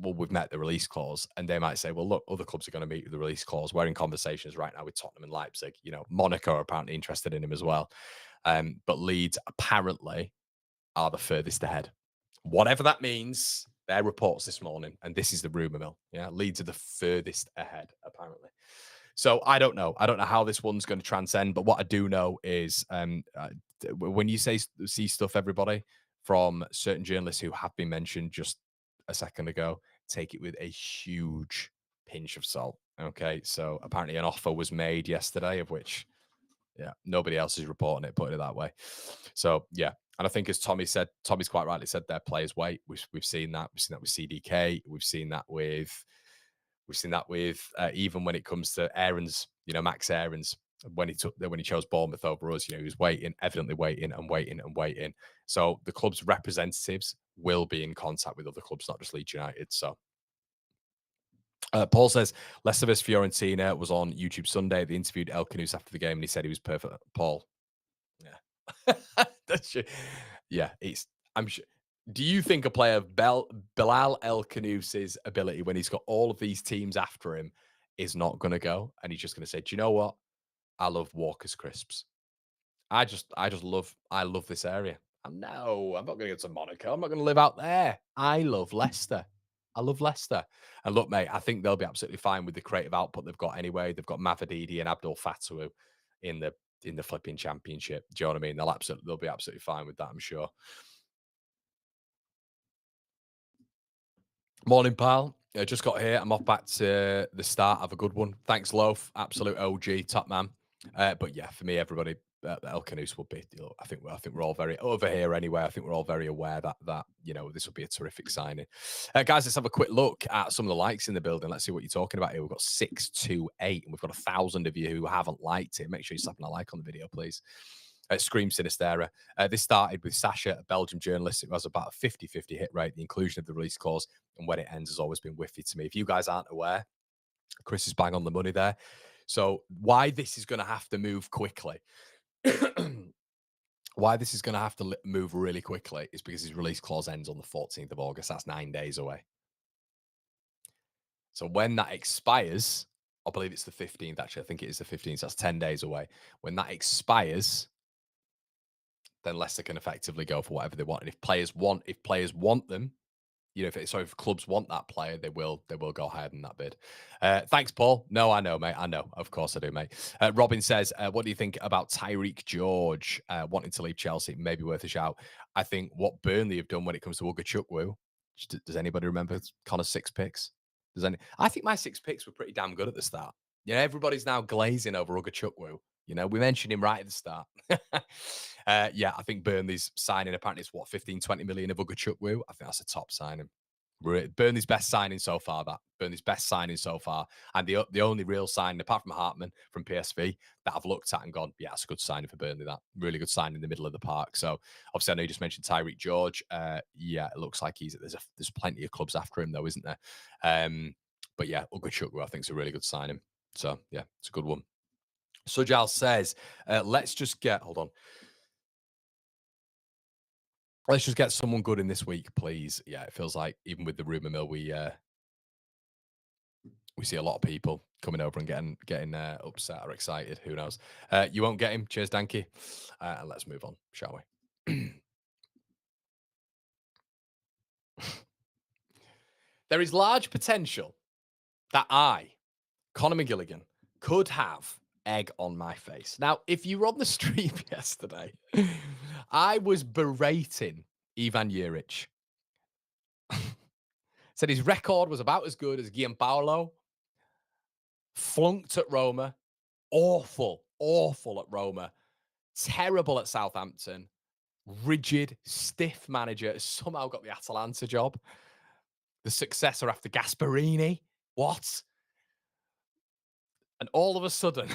we've met the release clause. And they might say, well, look, other clubs are going to meet the release clause. We're in conversations right now with Tottenham and Leipzig. Monaco are apparently interested in him as well. But Leeds apparently are the furthest ahead. Whatever that means, their reports this morning, and this is the rumor mill. Yeah, Leeds are the furthest ahead, apparently. So I don't know. I don't know how this one's going to transcend, but what I do know is when you see stuff, everybody, from certain journalists who have been mentioned just a second ago, take it with a huge pinch of salt. Okay, so apparently an offer was made yesterday, of which, yeah, nobody else is reporting it, putting it that way. So yeah, and I think as Tommy's quite rightly said, their players wait. We've seen that. We've seen that with CDK. We've seen that with even when it comes to Aarons, Max Aarons, when he chose Bournemouth over us, he was evidently waiting and waiting and waiting. So the club's representatives will be in contact with other clubs, not just Leeds United. So Paul says Leicester vs Fiorentina was on YouTube Sunday. They interviewed El Khannouss after the game, and he said he was perfect. Paul, yeah, that's true. Yeah, I'm sure. Do you think a player of Bilal El Khannouss's ability, when he's got all of these teams after him, is not going to go, and he's just going to say, "Do you know what? I love Walker's crisps. I love this area. No, I'm not going to go to Monaco. I'm not going to live out there. I love Leicester. I love Leicester. And look, mate, I think they'll be absolutely fine with the creative output they've got anyway. They've got Mavadidi and Abdul Fattah in the flipping championship. Do you know what I mean? They'll be absolutely fine with that, I'm sure. Morning, pal. Just got here. I'm off back to the start. Have a good one. Thanks, Loaf. Absolute OG, top man. But yeah, for me, everybody, El Khannouss will be. I think we're all very over here anyway. I think we're all very aware that this will be a terrific signing. Guys, let's have a quick look at some of the likes in the building. Let's see what you're talking about here. We've got 628, and we've got 1,000 of you who haven't liked it. Make sure you're slapping a like on the video, please. Scream Sinistera. This started with Sasha, a Belgian journalist. It was about a 50-50 hit rate, the inclusion of the release clause, and when it ends has always been whiffy to me. If you guys aren't aware, Chris is bang on the money there. So why this is going to have to move quickly, why this is going to have to move really quickly is because his release clause ends on the 14th of August. That's 9 days away. So when that expires, I believe it's the 15th, actually. I think it is the 15th. So that's 10 days away. When that expires, then Leicester can effectively go for whatever they want. And if players want them, if clubs want that player, they will go higher than that bid. Thanks, Paul. No, I know, mate. I know. Of course I do, mate. Robin says, what do you think about Tyreek George wanting to leave Chelsea? Maybe worth a shout. I think what Burnley have done when it comes to Ugachukwu, does anybody remember Connor's 6 picks? I think my 6 picks were pretty damn good at the start. Everybody's now glazing over Ugachukwu. We mentioned him right at the start. Yeah, I think Burnley's signing, apparently it's 15, 20 million of Ugachukwu. I think that's a top signing. Burnley's best signing so far, Burnley's best signing so far. And the only real signing, apart from Hartman from PSV, that I've looked at and gone, yeah, that's a good signing for Burnley, that. Really good signing in the middle of the park. So, obviously, I know you just mentioned Tyreek George. Yeah, it looks like there's plenty of clubs after him, though, isn't there? But yeah, Ugachukwu, I think, is a really good signing. So, yeah, it's a good one. Sujal says, let's just get someone good in this week, please. Yeah, it feels like even with the rumor mill, we see a lot of people coming over and getting upset or excited. Who knows? You won't get him. Cheers, Danky. And let's move on, shall we? There is large potential that Conor McGilligan, could have egg on my face. Now, if you were on the stream yesterday, I was berating Ivan Juric. Said his record was about as good as Gianpaolo. Flunked at Roma. Awful at Roma. Terrible at Southampton. Rigid, stiff manager. Somehow got the Atalanta job. The successor after Gasparini. What? And all of a sudden,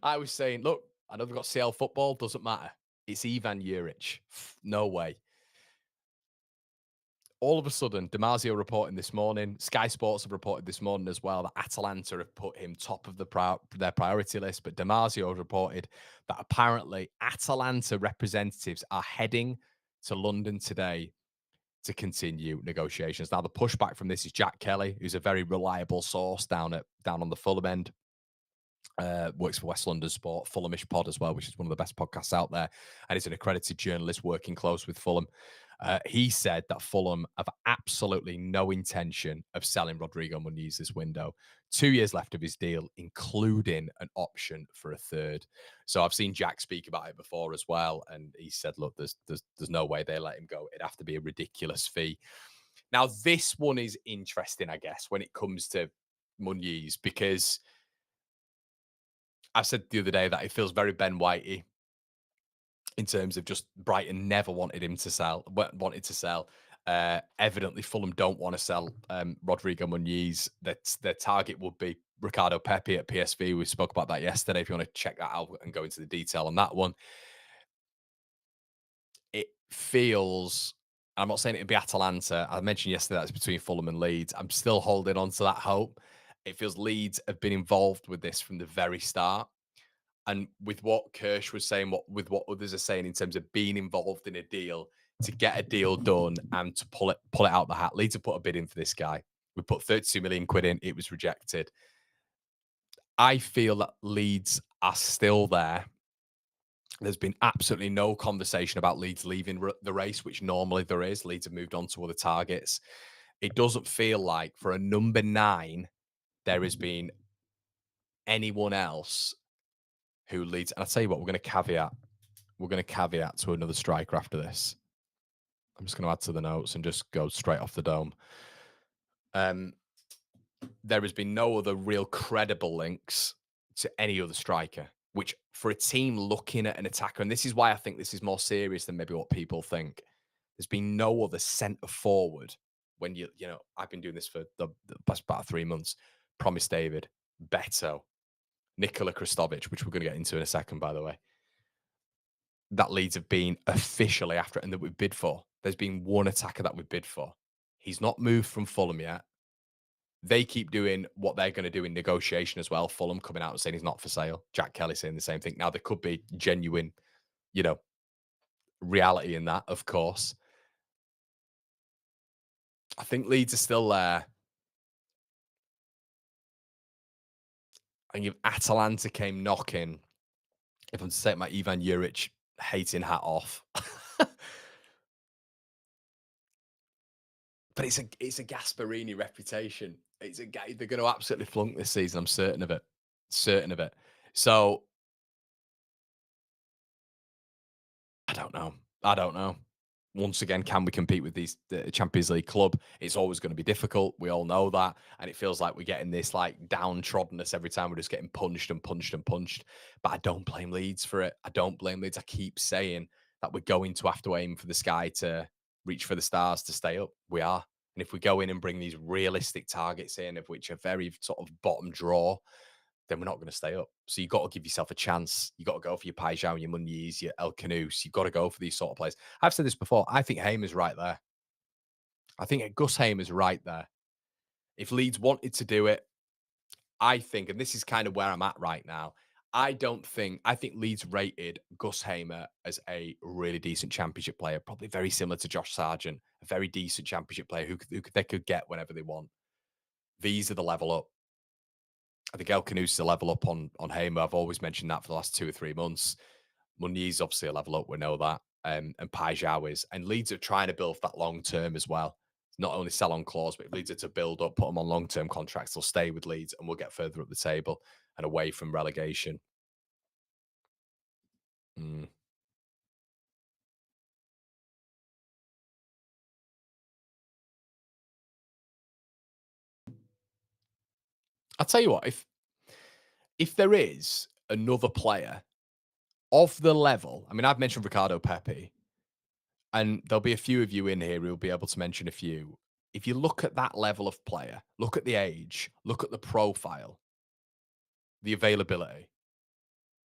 I was saying, look, I know they've got CL football, doesn't matter. It's Ivan Juric. No way. All of a sudden, Damasio reporting this morning, Sky Sports have reported this morning as well that Atalanta have put him top of their priority list. But Damasio reported that apparently Atalanta representatives are heading to London today to continue negotiations. Now, the pushback from this is Jack Kelly, who's a very reliable source down on the Fulham end. Works for West London Sport, Fulhamish Pod as well, which is one of the best podcasts out there. And he's an accredited journalist working close with Fulham. He said that Fulham have absolutely no intention of selling Rodrigo Muniz this window. 2 years left of his deal, including an option for a third. So I've seen Jack speak about it before as well, and he said, "Look, there's no way they let him go. It'd have to be a ridiculous fee." Now, this one is interesting, I guess, when it comes to Muniz, because I said the other day that it feels very Ben Whitey in terms of just Brighton never wanted him to sell, wanted to sell. Evidently, Fulham don't want to sell Rodrigo Muniz. That their target would be Ricardo Pepe at PSV. We spoke about that yesterday. If you want to check that out and go into the detail on that one, it feels. I'm not saying it'd be Atalanta. I mentioned yesterday that's between Fulham and Leeds. I'm still holding on to that hope. It feels Leeds have been involved with this from the very start. And with what Kirsch was saying, with what others are saying in terms of being involved in a deal to get a deal done and to pull it out the hat. Leeds have put a bid in for this guy. We put 32 million quid in. It was rejected. I feel that Leeds are still there. There's been absolutely no conversation about Leeds leaving the race, which normally there is. Leeds have moved on to other targets. It doesn't feel like for a number 9, there has been anyone else who leads. And I'll tell you what, we're going to caveat to another striker after this. I'm just going to add to the notes and just go straight off the dome. There has been no other real credible links to any other striker, which for a team looking at an attacker, and this is why I think this is more serious than maybe what people think. There's been no other centre forward when I've been doing this for the past about 3 months. Promise David, Beto, Nikola Krstrovic, which we're going to get into in a second, by the way. That Leeds have been officially after it and that we've bid for. There's been one attacker that we've bid for. He's not moved from Fulham yet. They keep doing what they're going to do in negotiation as well. Fulham coming out and saying he's not for sale. Jack Kelly saying the same thing. Now, there could be genuine, reality in that, of course. I think Leeds are still there. And if Atalanta came knocking, if I'm to take my Ivan Juric hating hat off, but it's a Gasparini reputation. It's a guy they're going to absolutely flunk this season. I'm certain of it. Certain of it. So I don't know. I don't know. Once again, can we compete with these the Champions League club? It's always going to be difficult. We all know that, and it feels like we're getting this like downtroddenness every time. We're just getting punched and punched and punched. But I don't blame Leeds for it. I don't blame Leeds. I keep saying that we're going to have to aim for the sky to reach for the stars to stay up. We are. And if we go in and bring these realistic targets in, of which are very sort of bottom draw, then we're not going to stay up. So you've got to give yourself a chance. You've got to go for your Paijao, your Muniz, your El Khannouss. You've got to go for these sort of players. I've said this before. I think Hamer's right there. I think Gus Hamer's right there. If Leeds wanted to do it, I think, and this is kind of where I'm at right now, I think Leeds rated Gus Hamer as a really decent championship player, probably very similar to Josh Sargent, a very decent championship player who they could get whenever they want. These are the level up. I think El Khannouss is a level up on Hamer. I've always mentioned that for the last 2 or 3 months. Muniz is obviously a level up. We know that. And Paijao is. And Leeds are trying to build that long term as well. Not only sell on clause, but if Leeds are to build up, put them on long term contracts, they'll stay with Leeds and we'll get further up the table and away from relegation. Mm. I'll tell you what, if there is another player of the level, I mean, I've mentioned Ricardo Pepe, and there'll be a few of you in here who'll be able to mention a few. if you look at that level of player, look at the age, look at the profile, the availability,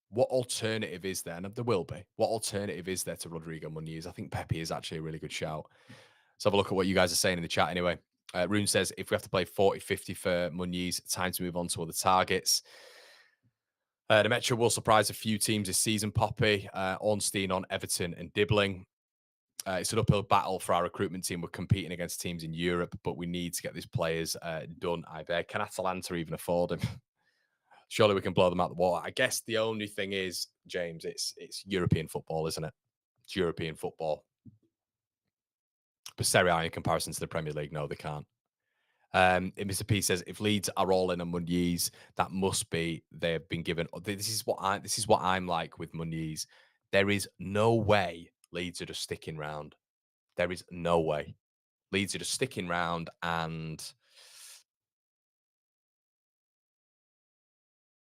what alternative is there? And there will be. What alternative is there to Rodrigo Muniz? I think Pepe is actually a really good shout. Let's have a look at what you guys are saying in the chat anyway. Rune says, if we have to play 40-50 for Muniz, time to move on to other targets. The Metro will surprise a few teams this season, Poppy. Ornstein on Everton and Dibbling. It's an uphill battle for our recruitment team. We're competing against teams in Europe, but we need to get these players done, I beg. Can Atalanta even afford him? Surely we can blow them out the water. I guess the only thing is, James, it's European football, isn't it? It's European football. But Serie A in comparison to the Premier League, no, they can't. Mr. P says, if Leeds are all in on Muniz, that must be they've been given. This is what I'm like with Muniz. There is no way Leeds are just sticking round. There is no way. Leeds are just sticking round and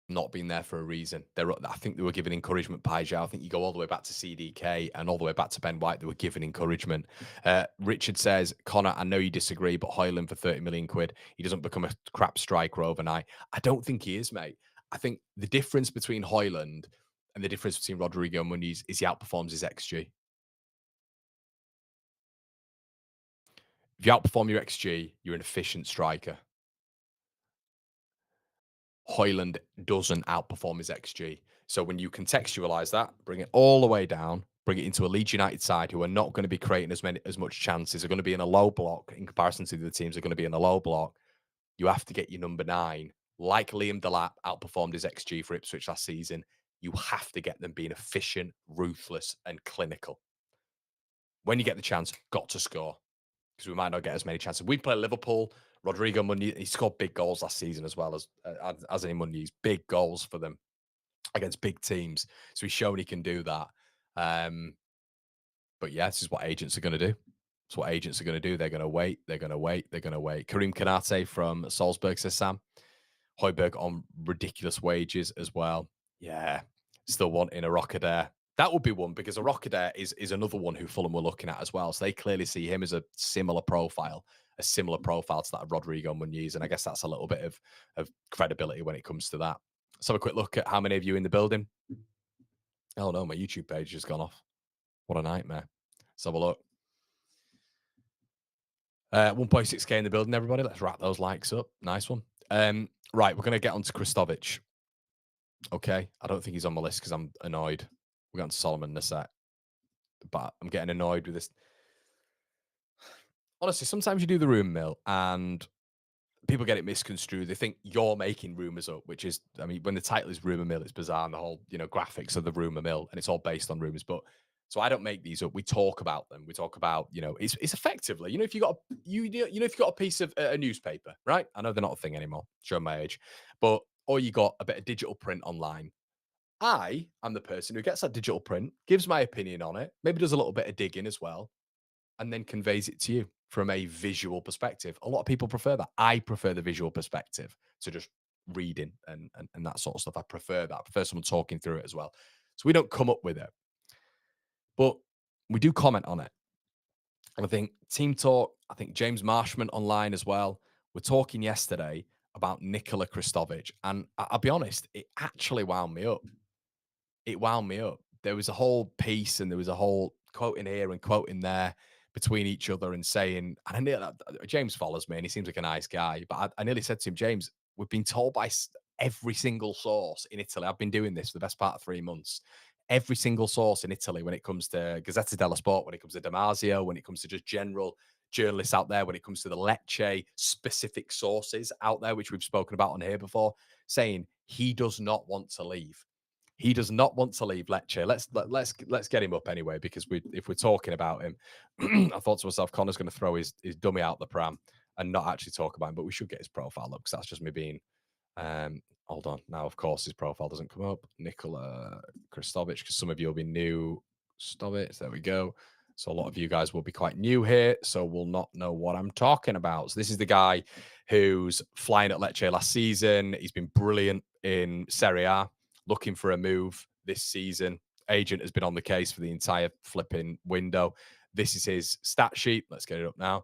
not being there for a reason. I think they were given encouragement by Joe. I think you go all the way back to CDK and all the way back to Ben White. They were given encouragement. Richard says, Connor, I know you disagree, but Højlund for 30 million quid, he doesn't become a crap striker overnight. I don't think he is, mate. I think the difference between Højlund and the difference between Rodrigo Muniz is he outperforms his XG. If you outperform your XG, you're an efficient striker. Højlund doesn't outperform his XG. So when you contextualize that, bring it all the way down, bring it into a Leeds United side who are not going to be creating as much chances, are going to be in a low block in comparison to the teams are going to be in a low block. You have to get your number 9, like Liam Delap outperformed his XG for Ipswich last season. You have to get them being efficient, ruthless, and clinical. When you get the chance, got to score because we might not get as many chances. We play Liverpool. Rodrigo Muniz, he scored big goals last season as well as any Muniz. Big goals for them against big teams. So he's shown he can do that. But yeah, this is what agents are going to do. It's what agents are going to do. They're going to wait. They're going to wait. They're going to wait. Karim Kanate from Salzburg says, Sam. Højbjerg on ridiculous wages as well. Yeah, still wanting a Rockadair. That would be one because a Rockadair is another one who Fulham were looking at as well. So they clearly see him as a similar profile to that of Rodrigo Muniz. And I guess that's a little bit of credibility when it comes to that. Let's have a quick look at how many of you in the building. Oh no, my YouTube page has gone off. What a nightmare. Let's have a look. 1.6k in the building, everybody. Let's wrap those likes up. Nice one. Right, we're going to get on to Krstovic. Okay, I don't think he's on my list because I'm annoyed. We're going to Solomon in a sec. But I'm getting annoyed with this. Honestly, sometimes you do the rumour mill and people get it misconstrued. They think you're making rumours up, which is, I mean, when the title is rumour mill, it's bizarre and the whole, graphics of the rumour mill and it's all based on rumours. But so I don't make these up. We talk about them. We talk about, it's effectively, if you got if you got a piece of a newspaper, right? I know they're not a thing anymore, showing my age, or you got a bit of digital print online. I am the person who gets that digital print, gives my opinion on it, maybe does a little bit of digging as well, and then conveys it to you from a visual perspective. A lot of people prefer that. I prefer the visual perspective to just reading and that sort of stuff. I prefer that. I prefer someone talking through it as well. So we don't come up with it, but we do comment on it. And I think Team Talk, I think James Marshman online as well, were talking yesterday about Nikola Krstrovic. And I'll be honest, it actually wound me up. It wound me up. There was a whole piece and there was a whole quoting here and quoting there between each other and saying, and James follows me and he seems like a nice guy, but I nearly said to him, James, we've been told by every single source in Italy. I've been doing this for the best part of 3 months. Every single source in Italy, when it comes to Gazzetta dello Sport, when it comes to Damasio, when it comes to just general journalists out there, when it comes to the Lecce specific sources out there, which we've spoken about on here before, saying he does not want to leave. He does not want to leave Lecce. Let's get him up anyway, because if we're talking about him, I thought to myself, Connor's going to throw his dummy out the pram and not actually talk about him, but we should get his profile up because that's just me being. Hold on. Now, of course, his profile doesn't come up. Nikola Krstrovic, because some of you will be new. Krstrovic, there we go. So a lot of you guys will be quite new here, so will not know what I'm talking about. So this is the guy who's flying at Lecce last season. He's been brilliant in Serie A, looking for a move this season. Agent has been on the case for the entire flipping window. This is his stat sheet. Let's get it up now.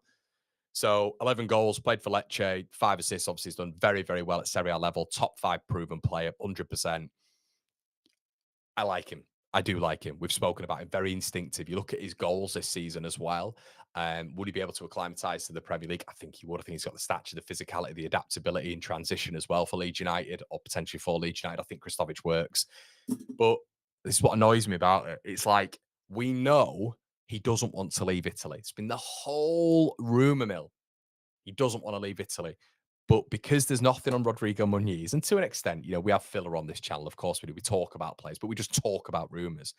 So 11 goals, played for Lecce, 5 assists. Obviously, he's done very, very well at Serie A level. Top 5 proven player, 100%. I like him. I do like him. We've spoken about him. Very instinctive. You look at his goals this season as well. Would he be able to acclimatise to the Premier League? I think he would. I think he's got the stature, the physicality, the adaptability in transition as well for Leeds United, or potentially for Leeds United. I think Krstovic works. But this is what annoys me about it. It's like, we know he doesn't want to leave Italy. It's been the whole rumour mill. He doesn't want to leave Italy. But because there's nothing on Rodrigo Muniz, and to an extent, we have filler on this channel. Of course we do. We talk about players, but we just talk about rumours.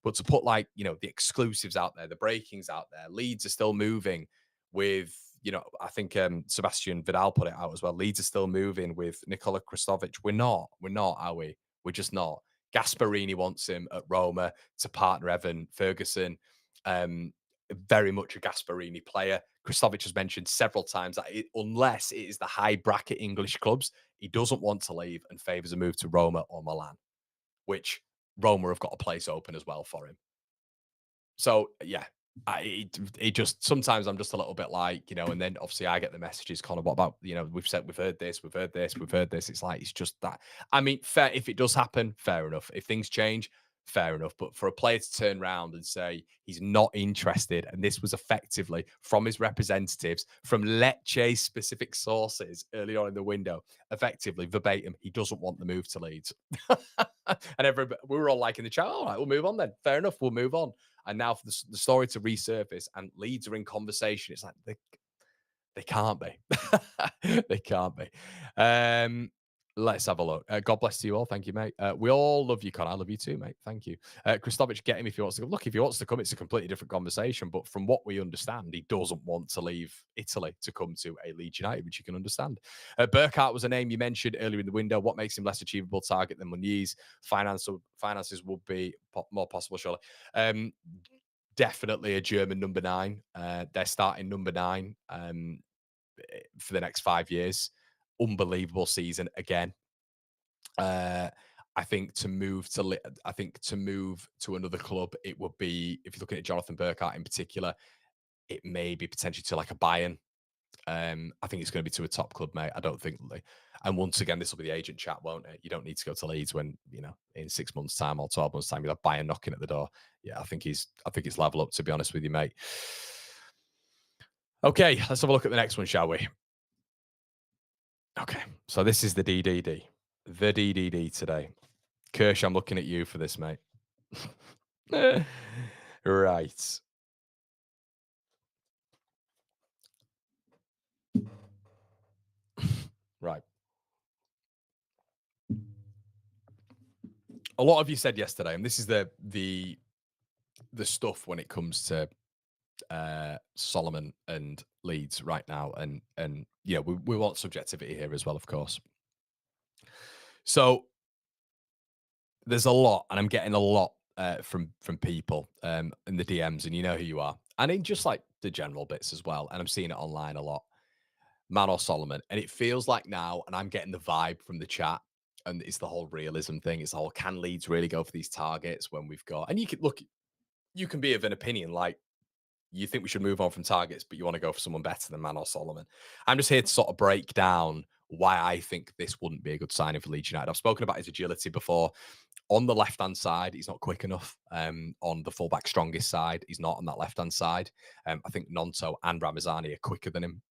But to put, like, the exclusives out there, the breakings out there, Leeds are still moving with, I think Sebastian Vidal put it out as well. Leeds are still moving with Nikola Krstrovic. We're not, are we? We're just not. Gasparini wants him at Roma to partner Evan Ferguson. Very much a Gasparini player. Krstovic has mentioned several times that unless it is the high bracket English clubs, he doesn't want to leave and favours a move to Roma or Milan, which Roma have got a place open as well for him. So yeah, it just, sometimes I'm just a little bit like, and then obviously I get the messages, Connor, what about, we've heard this, we've heard this, we've heard this. It's like, it's just that. I mean, fair, if it does happen, fair enough. If things change, fair enough. But for a player to turn around and say he's not interested, and this was effectively from his representatives, from Lecce specific sources early on in the window, effectively verbatim, he doesn't want the move to Leeds. And everybody, we were all like in the chat, all right, we'll move on then. Fair enough, we'll move on. And now for the story to resurface and Leeds are in conversation, it's like they can't be. They can't be. Let's have a look. God bless you all. Thank you, mate. We all love you, Con. I love you too, mate. Thank you. Krstovic, get him if he wants to come. Look, if he wants to come, it's a completely different conversation. But from what we understand, he doesn't want to leave Italy to come to a Leeds United, which you can understand. Burkhardt was a name you mentioned earlier in the window. What makes him less achievable target than Muniz? Finances will be more possible, surely. Definitely a German number 9. They're starting number 9 for the next 5 years. Unbelievable season again. I think to move to another club, it would be, if you're looking at Jonathan Burkhardt in particular, it may be potentially to like a Bayern. I think it's going to be to a top club, mate. I don't think. And once again, this will be the agent chat, won't it? You don't need to go to Leeds when, in 6 months' time or 12 months' time, you'll have Bayern knocking at the door. Yeah, I think it's level up, to be honest with you, mate. Okay, let's have a look at the next one, shall we? Okay, so this is the DDD. The DDD today. Kirsch, I'm looking at you for this, mate. Right. Right. A lot of you said yesterday, and this is the stuff when it comes to Solomon and Leeds right now, and we want subjectivity here as well, of course. So there's a lot, and I'm getting a lot from people in the DMs, and you know who you are, and in just like the general bits as well. And I'm seeing it online a lot. Manor Solomon, and it feels like now, and I'm getting the vibe from the chat, and it's the whole realism thing. It's the whole, can Leeds really go for these targets when we've got? And you can look, you can be of an opinion like, you think we should move on from targets, but you want to go for someone better than Manor Solomon. I'm just here to sort of break down why I think this wouldn't be a good signing for Leeds United. I've spoken about his agility before. On the left-hand side, he's not quick enough. On the fullback strongest side, he's not on that left-hand side. I think Nonto and Ramazani are quicker than him.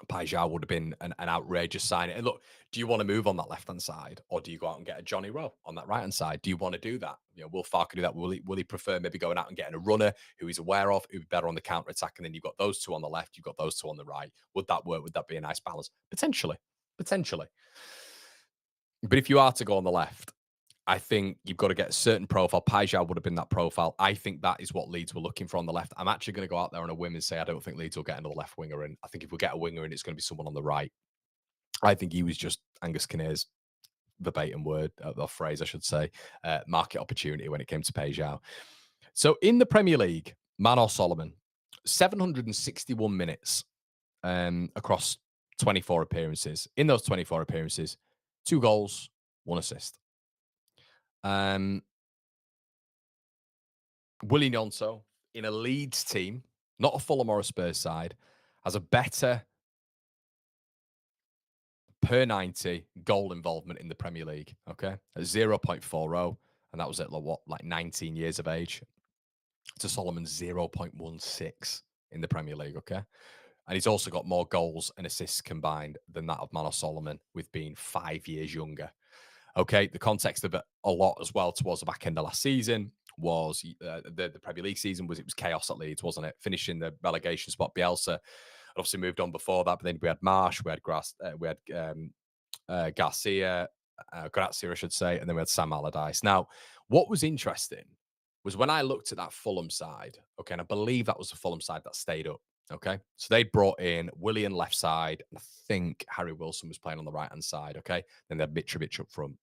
Pajau would have been an outrageous signing. And look, do you want to move on that left-hand side, or do you go out and get a Johnny Rowe on that right-hand side? Do you want to do that? Will Farke do that? Will he prefer maybe going out and getting a runner who he's aware of, who'd be better on the counter-attack, and then you've got those two on the left, you've got those two on the right? Would that work? Would that be a nice balance? Potentially. Potentially. But if you are to go on the left, I think you've got to get a certain profile. Pajau would have been that profile. I think that is what Leeds were looking for on the left. I'm actually going to go out there on a whim and say I don't think Leeds will get another left winger in. I think if we get a winger in, it's going to be someone on the right. I think he was just Angus Kinnear's verbatim word, or phrase, I should say, market opportunity when it came to Pajau. So in the Premier League, Manor Solomon, 761 minutes across 24 appearances. In those 24 appearances, 2 goals, 1 assist. Willie Gnonto in a Leeds team, not a Fulham or a Spurs side, has a better per 90 goal involvement in the Premier League. Okay. At 0.40. And that was at like, what, like 19 years of age. To Solomon's 0.16 in the Premier League. Okay. And he's also got more goals and assists combined than that of Manor Solomon, with being 5 years younger. Okay, the context of it a lot as well towards the back end of last season was the Premier League season was, it was chaos at Leeds, wasn't it? Finishing the relegation spot. Bielsa had obviously moved on before that, but then we had Marsh, we had Garcia, Grazia, I should say, and then we had Sam Allardyce. Now, what was interesting was when I looked at that Fulham side, okay, and I believe that was the Fulham side that stayed up. Okay. So they brought in Willian left side, and I think Harry Wilson was playing on the right hand side. Okay. Then they had Mitrovic up front.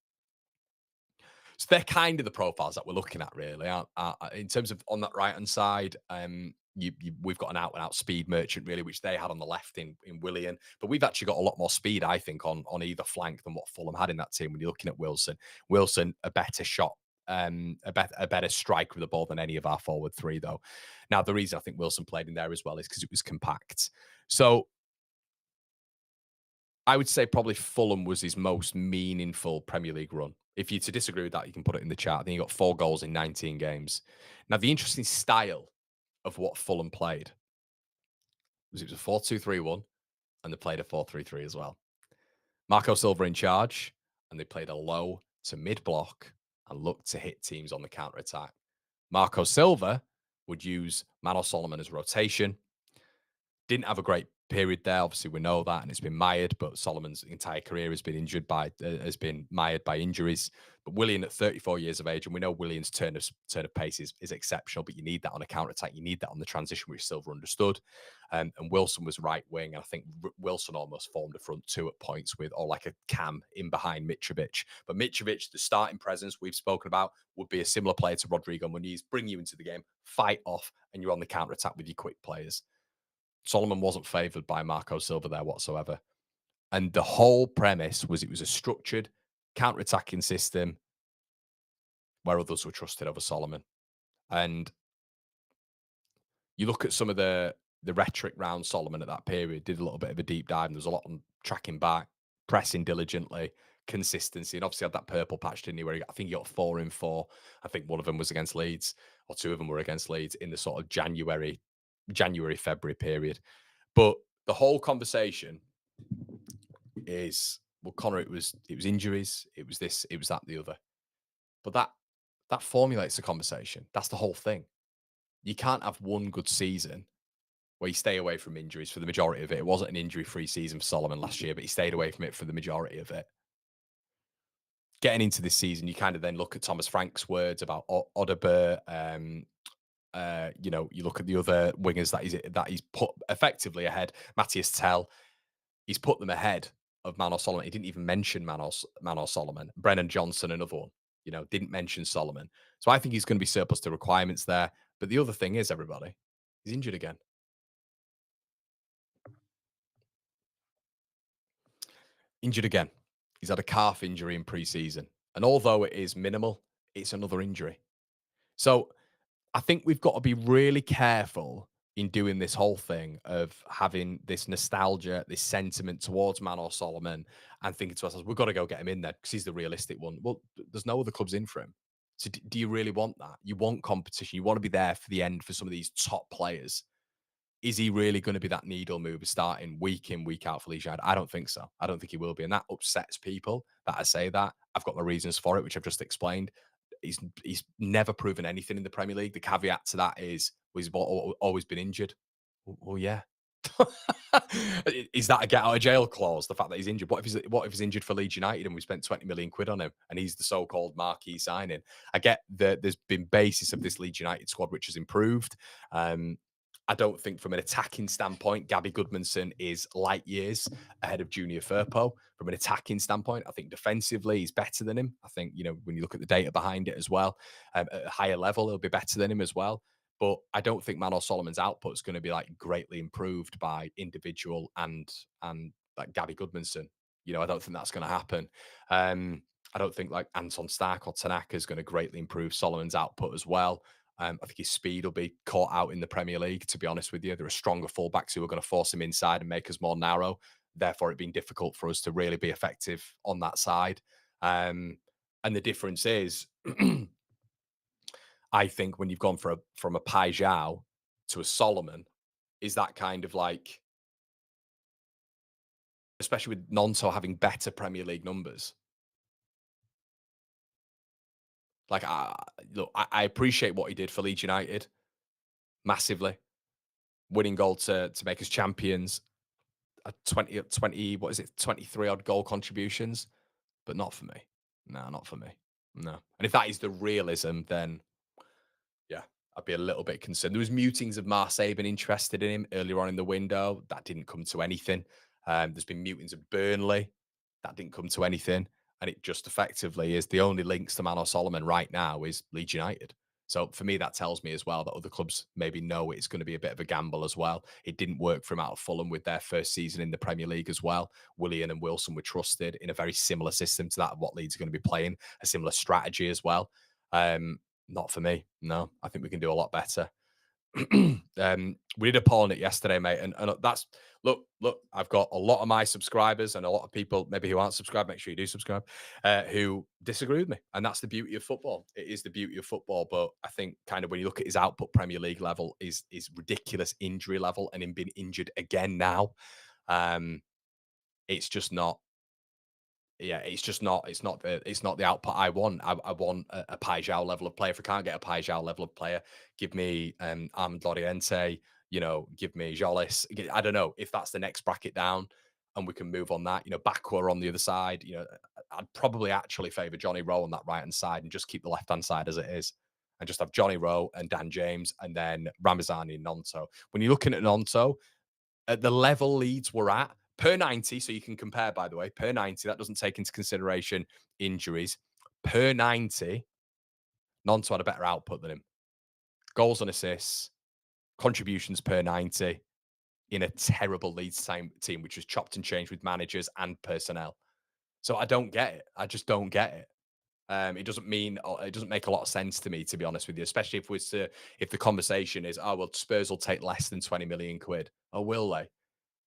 So they're kind of the profiles that we're looking at, really. In terms of on that right hand side, we've got an out and out speed merchant, really, which they had on the left in Willian. But we've actually got a lot more speed, I think, on either flank than what Fulham had in that team. When you're looking at Wilson, a better shot, a better striker of the ball than any of our forward three, though. Now, the reason I think Wilson played in there as well is because it was compact. So I would say probably Fulham was his most meaningful Premier League run. If you to disagree with that, you can put it in the chat. I think he got 4 goals in 19 games. Now, the interesting style of what Fulham played was it was a 4-2-3-1, and they played a 4-3-3 as well. Marco Silva in charge, and they played a low to mid block and looked to hit teams on the counter attack. Marco Silva would use Manor Solomon as rotation. Didn't have a great period there. Obviously, we know that, and it's been mired. But Solomon's entire career has been mired by injuries. But Willian at 34 years of age, and we know Willian's turn of pace is exceptional. But you need that on a counter attack. You need that on the transition, which Silva understood. And Wilson was right wing, and I think Wilson almost formed a front two at points with, or like a cam in behind Mitrovic. But Mitrovic, the starting presence we've spoken about, would be a similar player to Rodrigo Muniz. Bring you into the game, fight off, and you're on the counter attack with your quick players. Solomon wasn't favoured by Marco Silva there whatsoever. And the whole premise was it was a structured counter-attacking system where others were trusted over Solomon. And you look at some of the rhetoric round Solomon at that period, did a little bit of a deep dive, and there was a lot on tracking back, pressing diligently, consistency, and obviously had that purple patch, didn't he, where I think he got 4 in 4. I think one of them was against Leeds, or 2 of them were against Leeds in the sort of January, February period. But the whole conversation is, well, Connor, it was injuries, it was this, it was that, the other. But that formulates the conversation. That's the whole thing. You can't have one good season where you stay away from injuries for the majority of it. It wasn't an injury-free season for Solomon last year, but he stayed away from it for the majority of it. Getting into this season, you kind of then look at Thomas Frank's words about Odeber. You look at the other wingers that he's put effectively ahead. Matthias Tell, he's put them ahead of Manor Solomon. He didn't even mention Manor Solomon. Brennan Johnson, another one, didn't mention Solomon. So I think he's going to be surplus to requirements there. But the other thing is, everybody, he's injured again. Injured again. He's had a calf injury in pre-season. And although it is minimal, it's another injury. So I think we've got to be really careful in doing this whole thing of having this nostalgia, this sentiment towards Manor Solomon, and thinking to ourselves, we've got to go get him in there because he's the realistic one. Well, there's no other clubs in for him. So do you really want that? You want competition. You want to be there for the end for some of these top players. Is he really going to be that needle mover starting week in, week out for Leeds United? I don't think so. I don't think he will be. And that upsets people that I say that. I've got my reasons for it, which I've just explained. He's never proven anything in the Premier League. The caveat to that is, well, he's always been injured. Well, yeah. Is that a get out of jail clause? The fact that he's injured. What if he's injured for Leeds United and we spent 20 million quid on him and he's the so-called marquee signing? I get that there's been basis of this Leeds United squad which has improved. I don't think from an attacking standpoint, Gabby Goodmanson is light years ahead of Junior Firpo. From an attacking standpoint, I think defensively he's better than him. I think, when you look at the data behind it as well, at a higher level, he'll be better than him as well. But I don't think Manor Solomon's output is going to be like greatly improved by individual and like Gabby Goodmanson. I don't think that's going to happen. I don't think like Anton Stark or Tanaka is going to greatly improve Solomon's output as well. I think his speed will be caught out in the Premier League, to be honest with you. There are stronger fullbacks who are going to force him inside and make us more narrow, therefore it being difficult for us to really be effective on that side. And the difference is, I think when you've gone from a Pai Zhao to a Solomon, is that kind of like, especially with Nonto having better Premier League numbers. Like, look, I appreciate what he did for Leeds United massively, winning goal to make us champions, 20, what is it, 23 odd goal contributions, but not for me. No, not for me. No. And if that is the realism, then yeah, I'd be a little bit concerned. There was mutings of Marseille been interested in him earlier on in the window. That didn't come to anything. There's been mutings of Burnley. That didn't come to anything. And it just effectively is the only links to Manor Solomon right now is Leeds United. So for me, that tells me as well that other clubs maybe know it's going to be a bit of a gamble as well. It didn't work for him out of Fulham with their first season in the Premier League as well. Willian and Wilson were trusted in a very similar system to that of what Leeds are going to be playing, a similar strategy as well. Not for me. No, I think we can do a lot better. We did a poll on it yesterday, mate, and that's look. I've got a lot of my subscribers and a lot of people maybe who aren't subscribed. Make sure you do subscribe. Who disagree with me, and that's the beauty of football. It is the beauty of football, but I think kind of when you look at his output, Premier League level is ridiculous injury level, and him being injured again now, it's just not. Yeah, it's just not. It's not the output I want. I want a Pai Zhao level of player. If I can't get a Pai Zhao level of player, give me Armand Loriente. You know, give me Jolis. I don't know if that's the next bracket down, and we can move on that. You know, Bakwa on the other side. You know, I'd probably actually favour Johnny Rowe on that right hand side and just keep the left hand side as it is, and just have Johnny Rowe and Dan James, and then Ramazani and Nonto. When you're looking at Nonto, at the level Leeds were at per 90, so you can compare, by the way, per 90, that doesn't take into consideration injuries. Per 90, Nonto had a better output than him. Goals and assists, contributions per 90 in a terrible Leeds team, which was chopped and changed with managers and personnel. So I don't get it. I just don't get it. It doesn't mean it doesn't make a lot of sense to me, to be honest with you. Especially if the conversation is, oh well, Spurs will take less than 20 million quid. Oh, will they?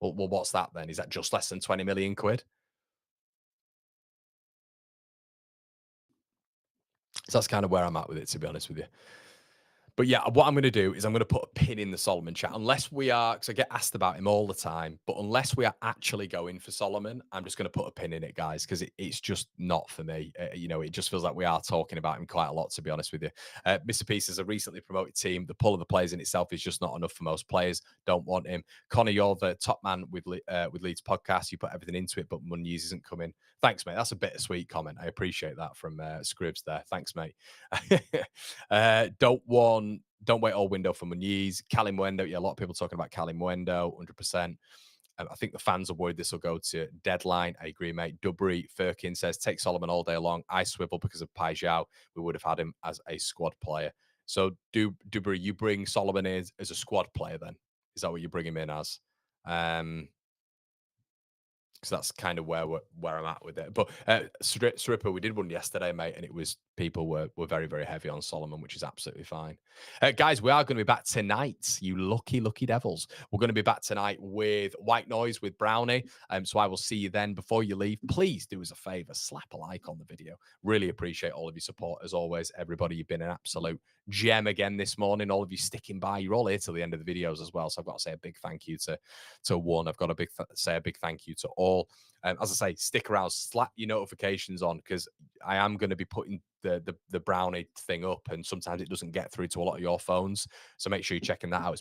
Well, what's that then? Is that just less than 20 million quid? So that's kind of where I'm at with it, to be honest with you. But yeah, what I'm going to do is I'm going to put a pin in the Solomon chat. Unless we are, because I get asked about him all the time, but unless we are actually going for Solomon, I'm just going to put a pin in it, guys, because it's just not for me. You know, it just feels like we are talking about him quite a lot, to be honest with you. Mr. Peace is a recently promoted team. The pull of the players in itself is just not enough for most players. Don't want him. Connor, you're the top man with Leeds podcast. You put everything into it, but Muniz isn't coming. Thanks, mate. That's a bittersweet comment. I appreciate that from Scribs there. Thanks, mate. Don't wait all window for Muniz. Cali Muendo. Yeah, a lot of people talking about Cali Muendo, 100%. I think the fans are worried this will go to deadline. I agree, mate. Dubry Firkin says, take Solomon all day long. I swivel because of Pai Zhao. We would have had him as a squad player. So, Dubry, you bring Solomon in as a squad player then? Is that what you bring him in as? So that's kind of where I'm at with it. But Stripper, we did one yesterday, mate, and it was people were very, very heavy on Solomon, which is absolutely fine. Guys, we are going to be back tonight. You lucky, lucky devils. We're going to be back tonight with White Noise with Brownie. So I will see you then. Before you leave, please do us a favor, slap a like on the video. Really appreciate all of your support as always. Everybody, you've been an absolute gem again this morning. All of you sticking by. You're all here till the end of the videos as well. So I've got to say a big thank you to one. I've got to say a big thank you to all. As I say, stick around, slap your notifications on, because I am going to be putting the brownie thing up, and sometimes it doesn't get through to a lot of your phones. So make sure you're checking that out.